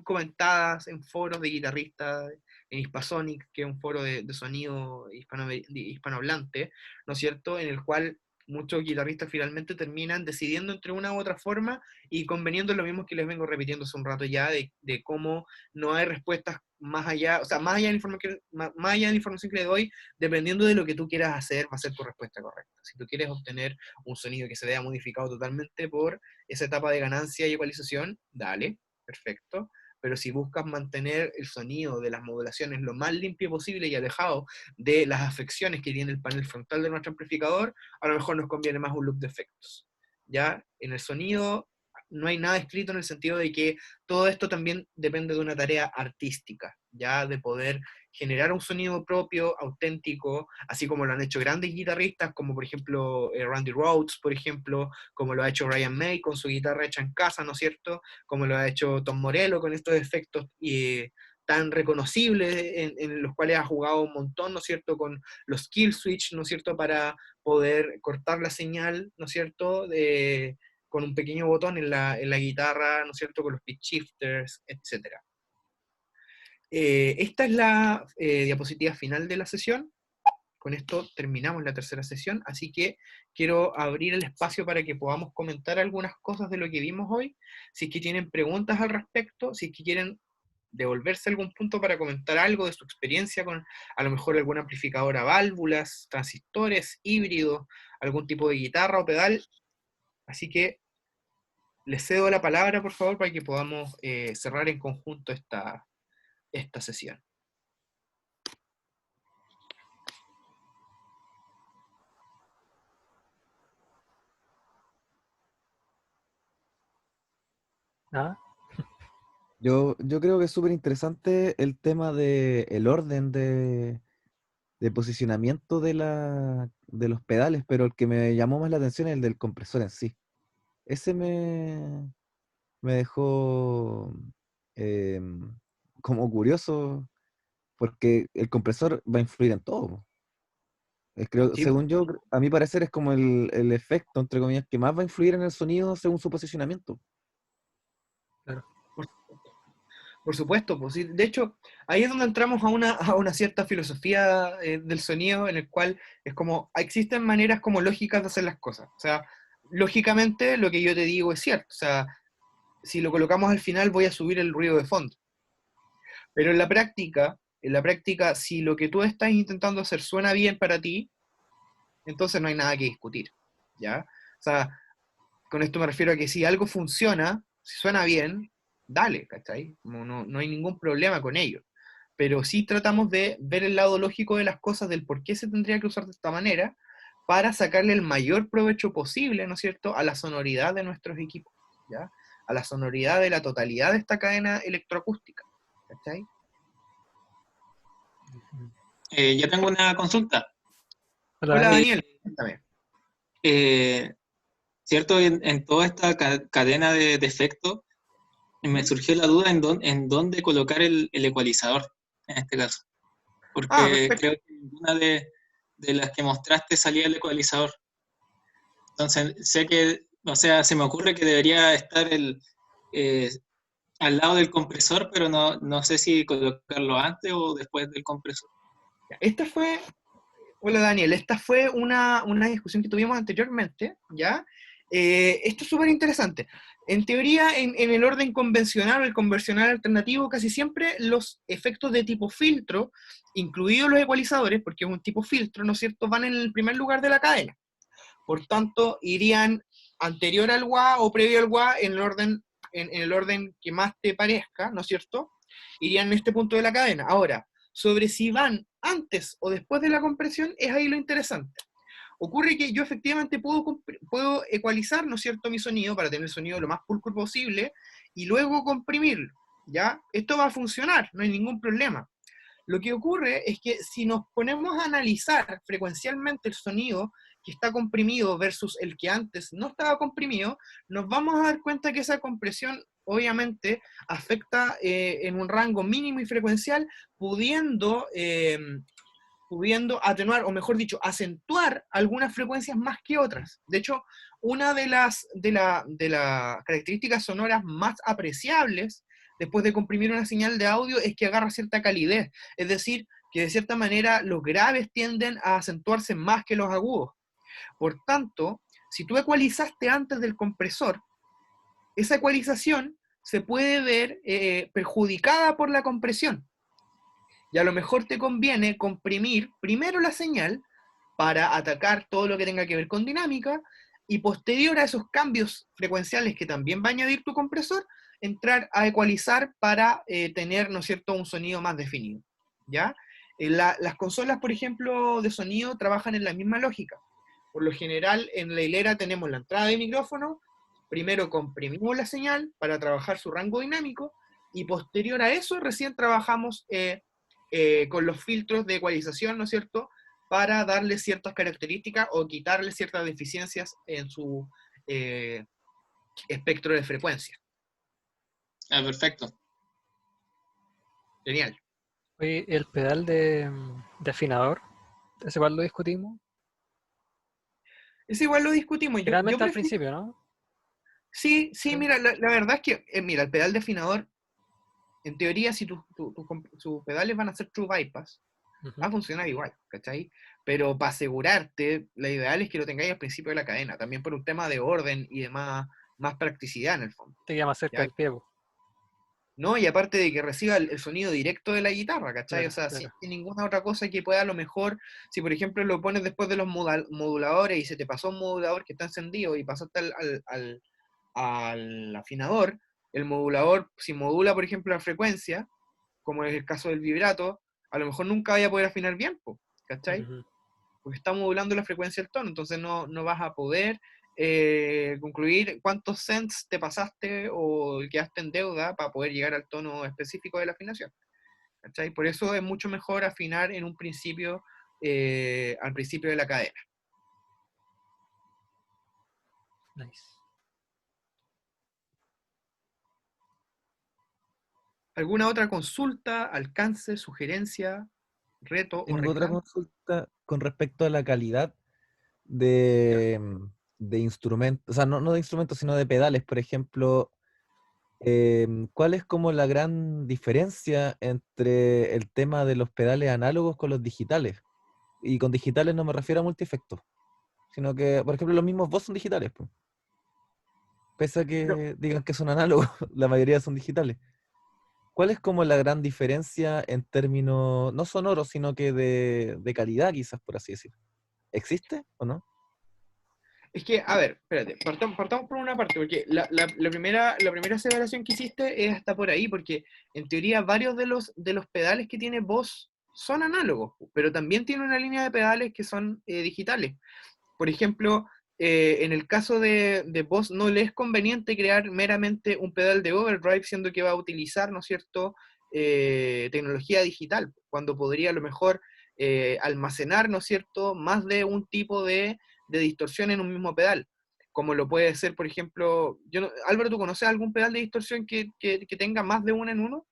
comentadas en foros de guitarristas, en Hispasonic, que es un foro de sonido hispanohablante, ¿no es cierto?, en el cual muchos guitarristas finalmente terminan decidiendo entre una u otra forma y conveniendo en lo mismo que les vengo repitiendo hace un rato ya, de cómo no hay respuestas más allá, o sea, más allá de la información que le doy, dependiendo de lo que tú quieras hacer, va a ser tu respuesta correcta. Si tú quieres obtener un sonido que se vea modificado totalmente por esa etapa de ganancia y ecualización, dale, perfecto. Pero si buscas mantener el sonido de las modulaciones lo más limpio posible y alejado de las afecciones que tiene el panel frontal de nuestro amplificador, a lo mejor nos conviene más un loop de efectos. ¿Ya? En el sonido no hay nada escrito en el sentido de que todo esto también depende de una tarea artística, ya de poder generar un sonido propio, auténtico, así como lo han hecho grandes guitarristas, como por ejemplo Randy Rhoads, por ejemplo, como lo ha hecho Ryan May con su guitarra hecha en casa, ¿no es cierto?, como lo ha hecho Tom Morello con estos efectos tan reconocibles en los cuales ha jugado un montón, ¿no es cierto?, con los kill switch, ¿no es cierto?, para poder cortar la señal, ¿no es cierto?, con un pequeño botón en la guitarra, ¿no es cierto?, con los pitch shifters, etc. Esta es la diapositiva final de la sesión. Con esto terminamos la tercera sesión, así que quiero abrir el espacio para que podamos comentar algunas cosas de lo que vimos hoy. Si es que tienen preguntas al respecto, si es que quieren devolverse algún punto para comentar algo de su experiencia con a lo mejor algún amplificador a válvulas, transistores, híbridos, algún tipo de guitarra o pedal. Así que les cedo la palabra, por favor, para que podamos cerrar en conjunto esta sesión. ¿Ah? Yo creo que es súper interesante el tema del orden de posicionamiento de los pedales, pero el que me llamó más la atención es el del compresor en sí. Ese me dejó como curioso, porque el compresor va a influir en todo, po. Creo, Sí, según yo, a mi parecer es como el efecto, entre comillas, que más va a influir en el sonido según su posicionamiento. Claro. por supuesto, pues sí. De hecho, ahí es donde entramos a una cierta filosofía del sonido, en el cual es como, existen maneras como lógicas de hacer las cosas. O sea, lógicamente lo que yo te digo es cierto. O sea, si lo colocamos al final voy a subir el ruido de fondo. Pero en la práctica, si lo que tú estás intentando hacer suena bien para ti, entonces no hay nada que discutir, ¿ya? O sea, con esto me refiero a que si algo funciona, si suena bien, dale, ¿cachai? No hay ningún problema con ello. Pero sí tratamos de ver el lado lógico de las cosas, del por qué se tendría que usar de esta manera, para sacarle el mayor provecho posible, ¿no es cierto?, a la sonoridad de nuestros equipos, ¿ya? A la sonoridad de la totalidad de esta cadena electroacústica, ¿cachai? Yo tengo una consulta. Hola, Hola Dani. Daniel, cuéntame. ¿Cierto? En toda esta cadena de efectos, me surgió la duda en dónde colocar el ecualizador, en este caso. Porque Perfecto. creo que ninguna de las que mostraste salía el ecualizador. Entonces, sé que, o sea, se me ocurre que debería estar al lado del compresor, pero no sé si colocarlo antes o después del compresor. Esta fue, hola Daniel, esta fue una discusión que tuvimos anteriormente, ¿ya? Esto es súper interesante. En teoría, en el orden convencional o el convencional alternativo, casi siempre los efectos de tipo filtro, incluidos los ecualizadores, porque es un tipo filtro, ¿no es cierto?, van en el primer lugar de la cadena. Por tanto, irían anterior al wah o previo al wah en el orden que más te parezca, ¿no es cierto? Irían en este punto de la cadena. Ahora, sobre si van antes o después de la compresión, es ahí lo interesante. Ocurre que yo efectivamente puedo ecualizar, ¿no es cierto?, mi sonido para tener el sonido lo más pulcro posible y luego comprimirlo, ¿ya? Esto va a funcionar, no hay ningún problema. Lo que ocurre es que si nos ponemos a analizar frecuencialmente el sonido que está comprimido versus el que antes no estaba comprimido, nos vamos a dar cuenta que esa compresión obviamente afecta en un rango mínimo y frecuencial, pudiendo atenuar, o mejor dicho, acentuar algunas frecuencias más que otras. De hecho, una de las características sonoras más apreciables después de comprimir una señal de audio es que agarra cierta calidez, es decir, que de cierta manera los graves tienden a acentuarse más que los agudos. Por tanto, si tú ecualizaste antes del compresor, esa ecualización se puede ver perjudicada por la compresión. Y a lo mejor te conviene comprimir primero la señal para atacar todo lo que tenga que ver con dinámica y posterior a esos cambios frecuenciales que también va a añadir tu compresor, entrar a ecualizar para tener, ¿no es cierto?, un sonido más definido, ¿ya? Las consolas, por ejemplo, de sonido trabajan en la misma lógica. Por lo general, en la hilera tenemos la entrada de micrófono, primero comprimimos la señal para trabajar su rango dinámico, y posterior a eso recién trabajamos con los filtros de ecualización, ¿no es cierto?, para darle ciertas características o quitarle ciertas deficiencias en su espectro de frecuencia. Ah, perfecto. Genial. Oye, el pedal de afinador, ese igual lo discutimos. Eso igual lo discutimos. Yo Generalmente al prefiero, principio, ¿no? sí, Sí. mira, la verdad es que, mira, el pedal de afinador, en teoría, si tus pedales van a ser true bypass, Ujú. va a funcionar igual, ¿cachai? Pero para asegurarte, la ideal es que lo tengáis al principio de la cadena, también por un tema de orden y de más practicidad en el fondo. Te queda más cerca ¿Ya? del pie, po. ¿No? Y aparte de que reciba el sonido directo de la guitarra, ¿cachai? Claro, O sea, claro. sin ninguna otra cosa que pueda a lo mejor, si por ejemplo lo pones después de los moduladores y se te pasó un modulador que está encendido y pasaste al afinador, el modulador, si modula por ejemplo la frecuencia, como es el caso del vibrato, a lo mejor nunca vaya a poder afinar bien, ¿cachai? Ujú. Porque está modulando la frecuencia del tono, entonces no vas a poder concluir cuántos cents te pasaste o quedaste en deuda para poder llegar al tono específico de la afinación, ¿cachai? Por eso es mucho mejor afinar en un principio, al principio de la cadena. Nice. ¿Alguna otra consulta, alcance, sugerencia, reto o Tengo otra reclamo? consulta con respecto a la calidad de, de instrumentos, o sea, no de instrumentos, sino de pedales. Por ejemplo, ¿cuál es como la gran diferencia entre el tema de los pedales análogos con los digitales? Y con digitales no me refiero a multiefectos, sino que, por ejemplo, los mismos voz son digitales, pues. Pese a Pero, que digan que son análogos, la mayoría son digitales. ¿Cuál es como la gran diferencia en términos, no sonoros, sino que de calidad, quizás, por así decir? ¿Existe o no? es que, a ver, espérate, partamos por una parte, porque la primera aseveración que hiciste está por ahí, porque en teoría varios de los pedales que tiene Boss son análogos, pero también tiene una línea de pedales que son digitales. Por ejemplo, en el caso de Boss no le es conveniente crear meramente un pedal de overdrive, siendo que va a utilizar, ¿no es cierto?, tecnología digital, cuando podría a lo mejor almacenar, ¿no es cierto?, más de un tipo de distorsión en un mismo pedal, como lo puede ser, por ejemplo, Álvaro, ¿tú conoces algún pedal de distorsión que tenga más de uno en uno?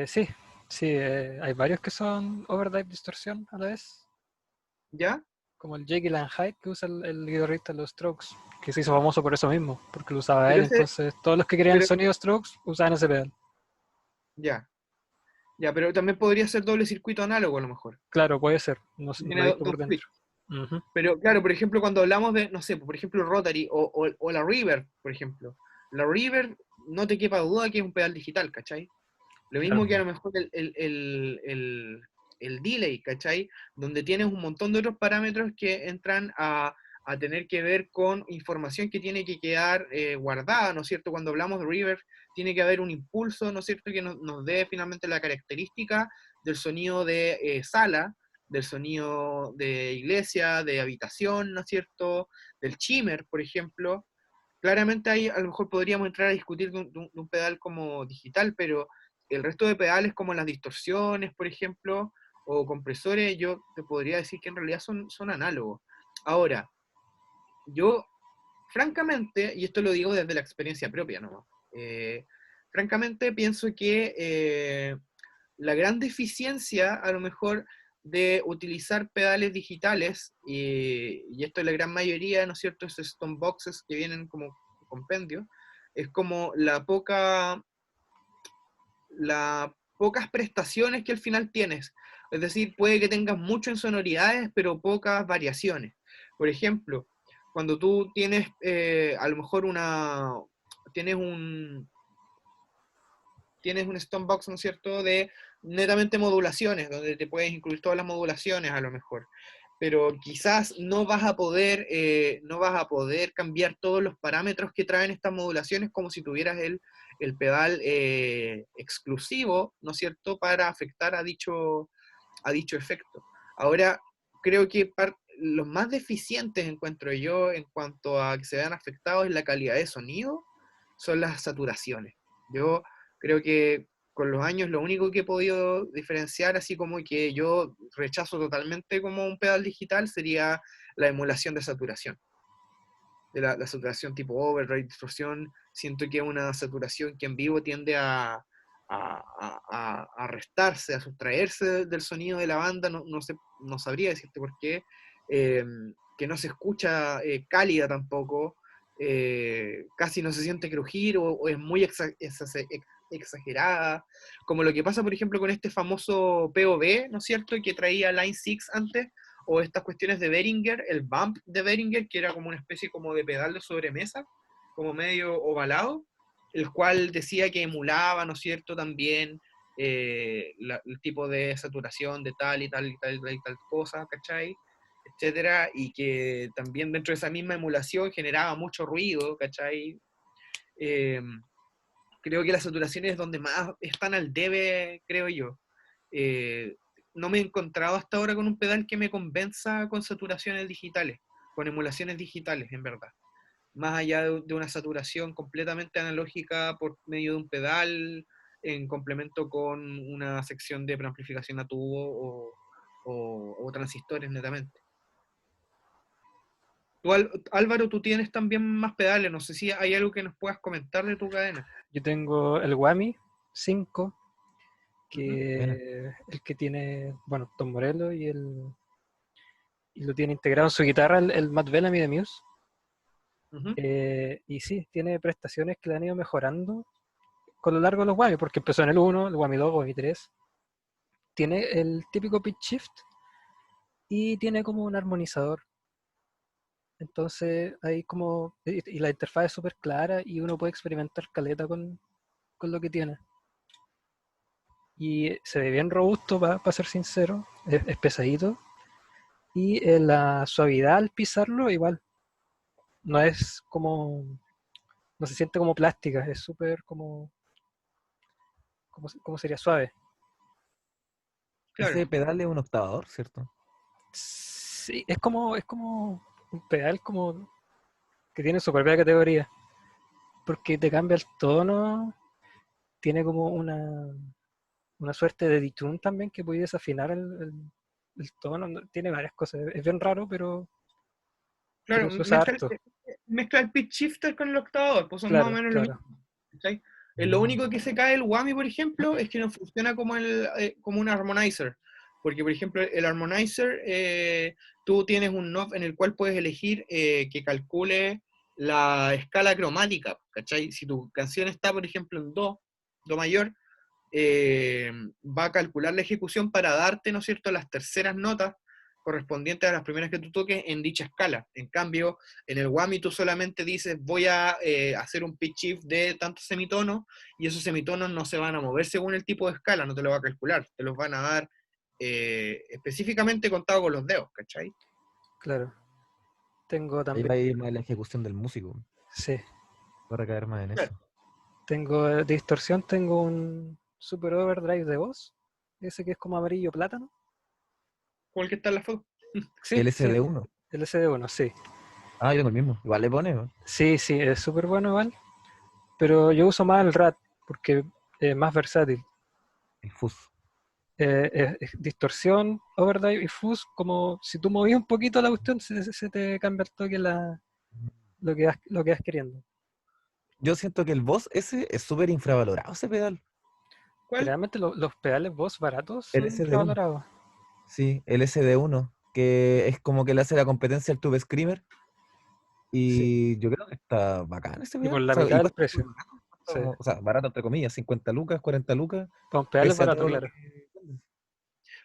Sí, sí, hay varios que son overdrive distorsión a la vez, ¿Ya? como el Jekyll and Hyde que usa el guitarrista de los Strokes, que se hizo famoso por eso mismo, porque lo usaba Pero él, ese, entonces todos los que querían el pero, sonido Strokes usaban ese pedal. ya, pero también podría ser doble circuito análogo a lo mejor. Claro, puede ser, no, no Tiene lo he visto dos por dentro. switches. Ujú. Pero claro, por ejemplo, cuando hablamos de, no sé, por ejemplo, Rotary o la Reverb, por ejemplo, la Reverb no te quepa duda que es un pedal digital, ¿cachai? Lo mismo Claro. que a lo mejor el delay, ¿cachai? Donde tienes un montón de otros parámetros que entran a tener que ver con información que tiene que quedar guardada, ¿no es cierto? Cuando hablamos de reverb, tiene que haber un impulso, ¿no es cierto?, que nos dé finalmente la característica del sonido de sala, del sonido de iglesia, de habitación, ¿no es cierto?, del shimmer, por ejemplo. Claramente ahí a lo mejor podríamos entrar a discutir de un pedal como digital, pero el resto de pedales como las distorsiones, por ejemplo, o compresores, yo te podría decir que en realidad son análogos. Ahora, yo, francamente, y esto lo digo desde la experiencia propia, ¿no? Francamente pienso que la gran deficiencia, a lo mejor, de utilizar pedales digitales, y esto es la gran mayoría, ¿no es cierto?, esos stone boxes que vienen como compendio, es como las pocas prestaciones que al final tienes. Es decir, puede que tengas mucho en sonoridades, pero pocas variaciones. Por ejemplo, cuando tú tienes a lo mejor tienes un, tienes un Stonebox, ¿no es cierto?, de netamente modulaciones, donde te puedes incluir todas las modulaciones a lo mejor. Pero quizás no vas a poder cambiar todos los parámetros que traen estas modulaciones como si tuvieras el pedal exclusivo, ¿no es cierto?, para afectar a dicho efecto. Ahora, creo que los más deficientes, encuentro yo, en cuanto a que se vean afectados en la calidad de sonido, son las saturaciones. Yo creo que con los años lo único que he podido diferenciar, así como que yo rechazo totalmente como un pedal digital, sería la emulación de saturación. De la saturación tipo override, distorsión, siento que es una saturación que en vivo tiende a restarse, a sustraerse del sonido de la banda, no sabría decirte por qué, eh, que no se escucha cálida tampoco, casi no se siente crujir o es muy exagerada, como lo que pasa por ejemplo con este famoso POV, ¿no es cierto?, que traía Line 6 antes, o estas cuestiones de Behringer, el bump de Behringer, que era como una especie como de pedal de sobremesa, como medio ovalado, el cual decía que emulaba, ¿no es cierto?, también el tipo de saturación de tal y tal y tal y tal, y tal cosa, ¿cachai?, etcétera, y que también dentro de esa misma emulación generaba mucho ruido, ¿cachai? Eh, Creo que la saturación es donde más están al debe, creo yo. Eh, no me he encontrado hasta ahora con un pedal que me convenza con saturaciones digitales, con emulaciones digitales, en verdad. Más allá de una saturación completamente analógica por medio de un pedal, en complemento con una sección de preamplificación a tubo o transistores netamente. Tú, Álvaro, tú tienes también más pedales, no sé si hay algo que nos puedas comentar de tu cadena. Yo tengo el Whammy 5, Ujú. Buena. que el que tiene, bueno, Tom Morello y lo tiene integrado en su guitarra el Matt Bellamy de Muse. Ujú. Y sí, tiene prestaciones que le han ido mejorando con lo largo de los Whammy, porque empezó en el 1, el Whammy 2, Whammy 3. Tiene el típico pitch shift y tiene como un armonizador. Entonces hay como, y la interfaz es súper clara y uno puede experimentar caleta con lo que tiene. Y se ve bien robusto, para ser sincero, es pesadito. Y la suavidad al pisarlo igual, no es como, no se siente como plástica, es súper como sería suave. Claro. Ese pedal es un octavador, ¿cierto? Sí, es como un pedal como que tiene su propia categoría, porque te cambia el tono, tiene como una suerte de detune también que puede desafinar el tono, tiene varias cosas, es bien raro, pero Claro, se usa harto. mezcla el pitch shifter con el octavador, pues son más o Claro, menos lo claro. mismo. ¿Cachai? Lo único que se cae el Whammy, por ejemplo, es que no funciona como un harmonizer. Porque, por ejemplo, el harmonizer, tú tienes un knob en el cual puedes elegir que calcule la escala cromática, ¿cachai? Si tu canción está, por ejemplo, en do mayor, va a calcular la ejecución para darte, ¿no es cierto?, las terceras notas correspondiente a las primeras que tú toques en dicha escala. En cambio, en el whammy tú solamente dices, voy a hacer un pitch shift de tantos semitonos, y esos semitonos no se van a mover según el tipo de escala, no te lo va a calcular, te los van a dar específicamente contado con los dedos, ¿cachai? Claro. Tengo Ahí también, va a ir más la ejecución del músico, sí, para caer más en Claro. eso. tengo distorsión, tengo un super overdrive de voz, ese que es como amarillo plátano. ¿Cuál que está en la foto? Sí, El sí, SD1. el SD1, sí. Ah, yo tengo el mismo. Igual le pone, ¿no? Sí, sí, es súper bueno igual, pero yo uso más el RAT porque es más versátil. El fuzz. Es distorsión, overdrive y fuzz, como si tú movías un poquito la cuestión, se te cambia el toque lo que vas queriendo. Yo siento que el Boss ese es súper infravalorado, ese pedal. ¿Cuál? Realmente los pedales Boss baratos El son SD1. infravalorados. Sí, el SD1, que es como que le hace la competencia al Tube Screamer. Sí, Y yo creo que está bacán ese y por pedal. O la sea, mitad y del cuesta precio. súper barato. Sí. O sea, barato entre comillas, 50 lucas, 40 lucas, Para un pedal es pese a barato, todo lo claro. que venden.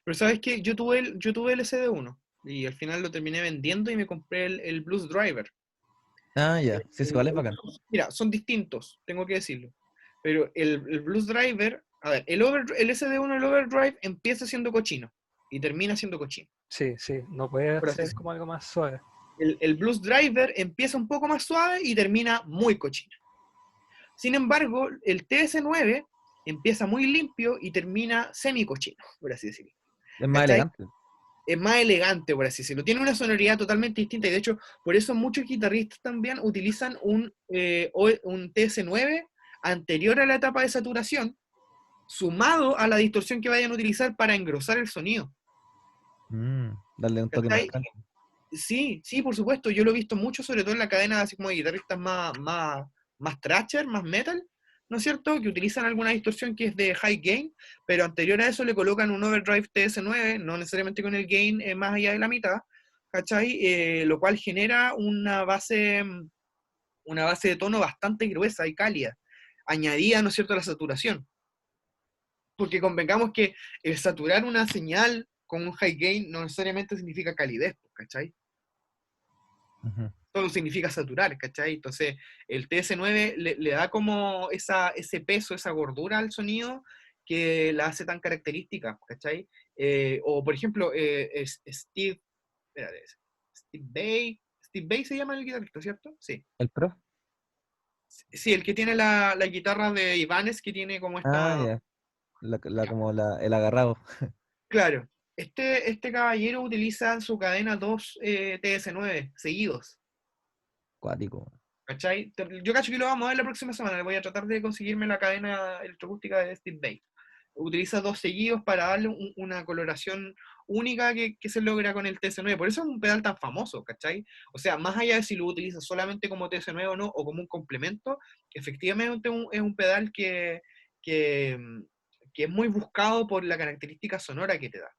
Pero ¿sabes qué? Yo tuve el SD1, y al final lo terminé vendiendo y me compré el Blues Driver. Ah, ya. Sí, sí, igual es El bacán. Mira, son distintos, tengo que decirlo. Pero el Blues Driver, a ver, el SD1, el Overdrive, empieza siendo cochino y termina siendo cochino, Sí, sí, no puede por así ser decirlo. como algo más suave. El Blues Driver empieza un poco más suave y termina muy cochino. Sin embargo, el TS9 empieza muy limpio y termina semi cochino, por así decirlo. Es más ¿Cachai? elegante. Es más elegante, por así decirlo. Tiene una sonoridad totalmente distinta, y de hecho, por eso muchos guitarristas también utilizan un TS9 anterior a la etapa de saturación, sumado a la distorsión que vayan a utilizar para engrosar el sonido. Darle un toque más ¿Cachai? cálido. Sí, sí, por supuesto. Yo lo he visto mucho, sobre todo en la cadena así como de guitarristas más thrasher, más metal, ¿no es cierto? Que utilizan alguna distorsión que es de high gain, pero anterior a eso le colocan un overdrive TS9, no necesariamente con el gain más allá de la mitad, ¿cachai? Lo cual genera una base de tono bastante gruesa y cálida, añadida, ¿no es cierto?, a la saturación. Porque convengamos que el saturar una señal con un high gain no necesariamente significa calidez, ¿cachai? Ujú. Solo significa saturar, ¿cachai? Entonces, el TS9 le da como ese peso, esa gordura al sonido que la hace tan característica, ¿cachai? O, por ejemplo, espérate, Steve Bay se llama el guitarrista, ¿cierto? Sí. ¿El Pro? Sí, el que tiene la guitarra de Ibanez, que tiene como Ah, esta... ya. Como el agarrado. Claro, este caballero utiliza en su cadena dos TS9 seguidos. Cuático. ¿Cachai? Yo cacho que lo vamos a ver la próxima semana. Voy a tratar de conseguirme la cadena electroacústica de Steve Bay. Utiliza dos seguidos para darle una coloración única que se logra con el TS9. Por eso es un pedal tan famoso, ¿cachai? O sea, más allá de si lo utilizas solamente como TS9 o no, o como un complemento, efectivamente es un pedal que, que es muy buscado por la característica sonora que te da.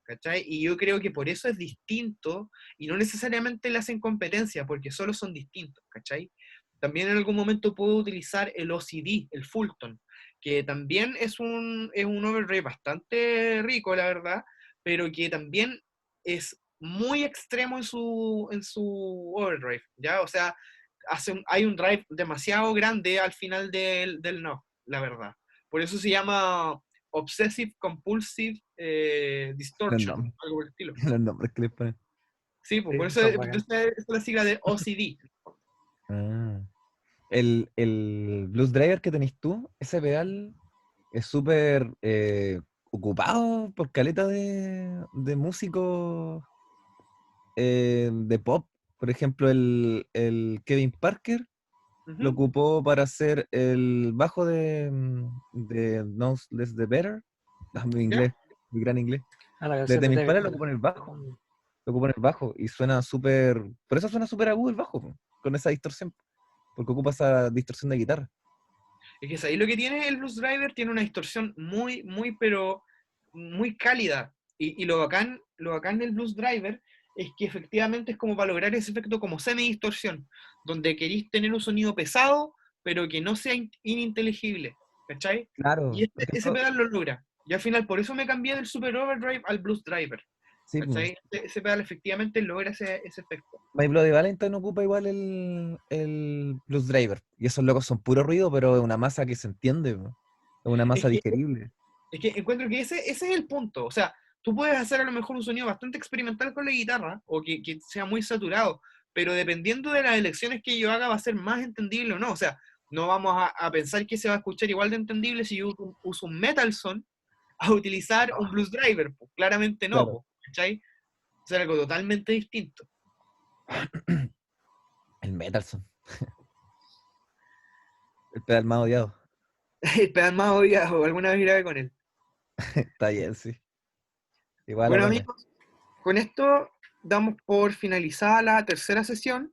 ¿Cachai? Y yo creo que por eso es distinto, y no necesariamente le hacen competencia, porque solo son distintos, ¿cachai? También en algún momento puedo utilizar el OCD, el Fulton, que también es un overdrive bastante rico, la verdad, pero que también es muy extremo en su overdrive, ¿ya? O sea, hay un drive demasiado grande al final del no, la verdad. Por eso se llama Obsessive Compulsive Los Distortion, nombres. algo por el estilo. Los nombres que le ponen. Sí, pues Sí, por eso son por bacanes. eso es la sigla de OCD. Ah. El Blues Driver que tenés tú, ese pedal es súper ocupado por caleta de músicos de pop. Por ejemplo, el Kevin Parker lo Ujú. ocupó para hacer el bajo de No Less the Better. Ah, mi ¿Ya? inglés, mi gran inglés. Ah, la De canción de Tame David. Impala lo ocupó en el bajo. Lo ocupó en el bajo y suena súper. Por eso suena súper agudo el bajo, po, con esa distorsión. Porque ocupa esa distorsión de guitarra. Es que ahí lo que tiene el Blues Driver, tiene una distorsión pero muy cálida. Y lo bacán del Blues Driver es que efectivamente es como para lograr ese efecto como semi-distorsión, donde queréis tener un sonido pesado, pero que no sea ininteligible, ¿cachai? Claro, Y por ese ejemplo, pedal lo logra. Y al final, por eso me cambié del Super Overdrive al Blues Driver. Sí, pues. ¿Cachai? Ese pedal efectivamente logra ese efecto. My Bloody Valentine ocupa igual el Blues Driver. Y esos locos son puro ruido, pero es una masa que se entiende, po. Es una Es masa que, digerible. es que encuentro que ese es el punto. O sea, tú puedes hacer a lo mejor un sonido bastante experimental con la guitarra, o que sea muy saturado, pero dependiendo de las elecciones que yo haga va a ser más entendible o no. O sea, no vamos a pensar que se va a escuchar igual de entendible si yo uso un metal son a utilizar un blues driver. Pues, claramente no, Claro. pues, ¿cachai? O sea, algo totalmente distinto. El Metalson. El pedal más odiado. El pedal más odiado, alguna vez grabé con él. Está bien, sí. Igual a Bueno, buena. amigos, con esto damos por finalizada la tercera sesión.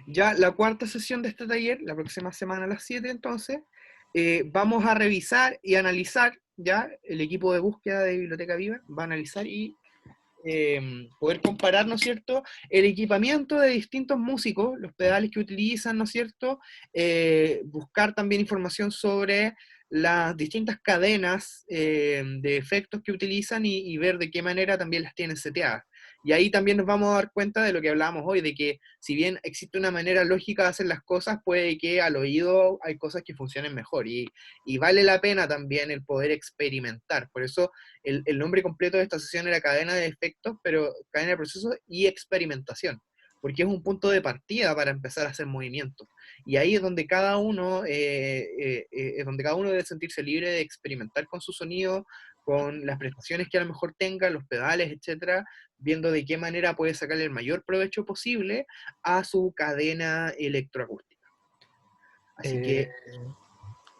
Ya la cuarta sesión de este taller, la próxima semana a las 7, entonces, vamos a revisar y analizar, ya el equipo de búsqueda de Biblioteca Viva va a analizar y poder comparar, ¿no es cierto?, el equipamiento de distintos músicos, los pedales que utilizan, ¿no es cierto?, buscar también información sobre las distintas cadenas de efectos que utilizan y ver de qué manera también las tienen seteadas. Y ahí también nos vamos a dar cuenta de lo que hablábamos hoy, de que si bien existe una manera lógica de hacer las cosas, puede que al oído hay cosas que funcionen mejor y vale la pena también el poder experimentar. Por eso el nombre completo de esta sesión era cadena de efectos, pero cadena de procesos y experimentación, porque es un punto de partida para empezar a hacer movimientos. Y ahí es donde cada uno, es donde cada uno debe sentirse libre de experimentar con su sonido, con las prestaciones que a lo mejor tenga, los pedales, etcétera, viendo de qué manera puede sacarle el mayor provecho posible a su cadena electroacústica. Así que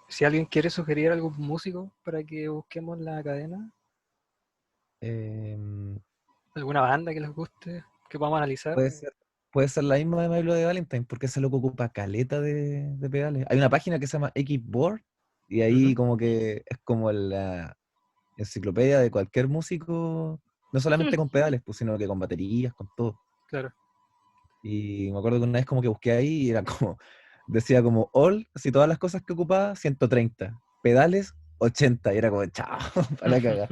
Si alguien quiere sugerir algún músico para que busquemos la cadena, Em, alguna banda que les guste, que podamos analizar. puede ser, puede ser la misma de My Bloody Valentine, porque ese loco ocupa caleta de pedales. Hay una página que se llama Xboard, y ahí Ujú, como que es como la enciclopedia de cualquier músico, no solamente con pedales, pues, sino que con baterías, con todo. claro. Y me acuerdo que una vez como que busqué ahí y era como, decía como all, así todas las cosas que ocupaba, 130, pedales, 80, y era como, chao, para la cagar.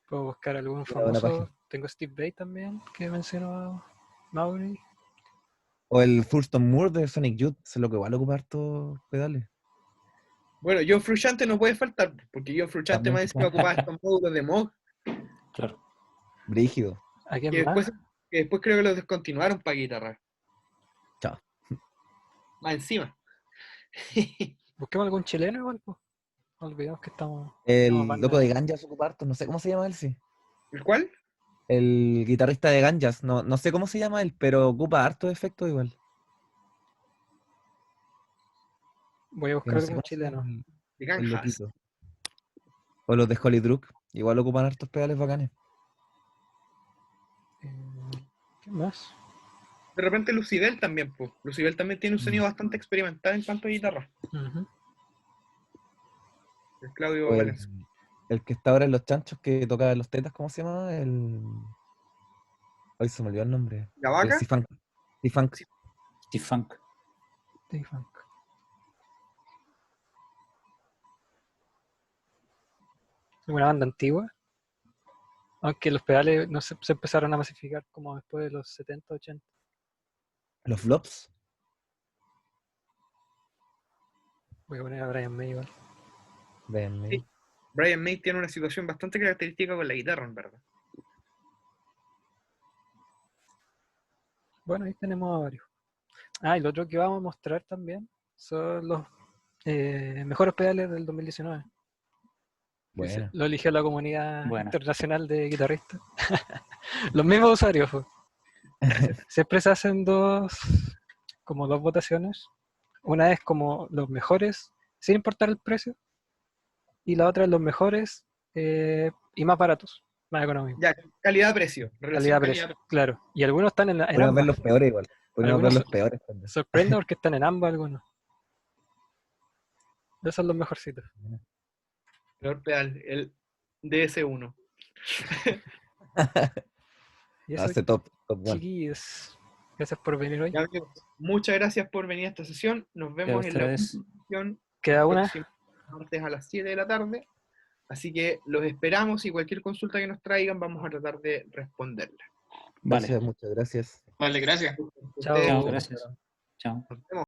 Puedo buscar algún Era buena famoso. página. Tengo Steve Vai también, que mencionó Mauri. O el Thurston Moore de Sonic Youth, ese es lo que igual ocupa hartos pedales. bueno, John Frusciante no puede faltar, porque John Frusciante También más encima ocupaba estos módulos de Moog, Claro. brígido. ¿A quién que más? después creo que los descontinuaron para guitarra, Chao. más encima. Busquemos algún chileno igual, pues. No olvidemos que estamos El loco de banda. Ganjas ocupa hartos, no sé cómo se llama él, sí. ¿El cual? El guitarrista de Ganjas, no sé cómo se llama él, pero ocupa hartos efectos igual. Voy a Que buscar no sé algún cómo se llama chileno. De el Ganjas. loquito. O los de Holy Druk, igual ocupan hartos pedales bacanes. ¿Qué más? De repente Lucibel también, pues. Lucibel también tiene un sonido bastante experimental en cuanto a guitarra. Ujú. El Claudio O Valenzuela. el que está ahora en los chanchos que toca los tetas, ¿cómo se llama? Hoy se me olvidó el nombre. ¿La El vaca? C-Funk. C-Funk. Steve Funk. Steve Funk. ¿Alguna banda antigua? Aunque los pedales no se empezaron a masificar como después de los 70, 80. Los Flops. Voy a poner a Brian May igual. Ven, Sí. Brian May tiene una situación bastante característica con la guitarra, en verdad. Bueno, ahí tenemos a varios. Ah, y lo otro que vamos a mostrar también son los mejores pedales del 2019. Buena. Lo eligió la comunidad Buena. internacional de guitarristas. Los mismos usuarios. Pues. Siempre se hacen dos votaciones. Una es como los mejores, sin importar el precio. Y la otra es los mejores y más baratos, más económicos. Ya, calidad-precio. Relación Calidad-precio, calidad-precio. claro. Y algunos están en Podríamos ver ambas. los peores igual. Podríamos ver Algunos los peores también. sorprenden porque están en ambas algunos. Esos son los mejorcitos. Peor pedal, el DS1. Y eso, Hace top one. chiquillos. Gracias por venir hoy. Ya, amigos, muchas gracias por venir a esta sesión. Nos vemos en la ustedes. próxima sesión Queda el una. próximo martes a las 7 de la tarde. Así que los esperamos y cualquier consulta que nos traigan vamos a tratar de responderla. Vale. Muchas gracias. Vale, gracias. Chao. Ustedes, Chao, gracias. Chao. nos vemos.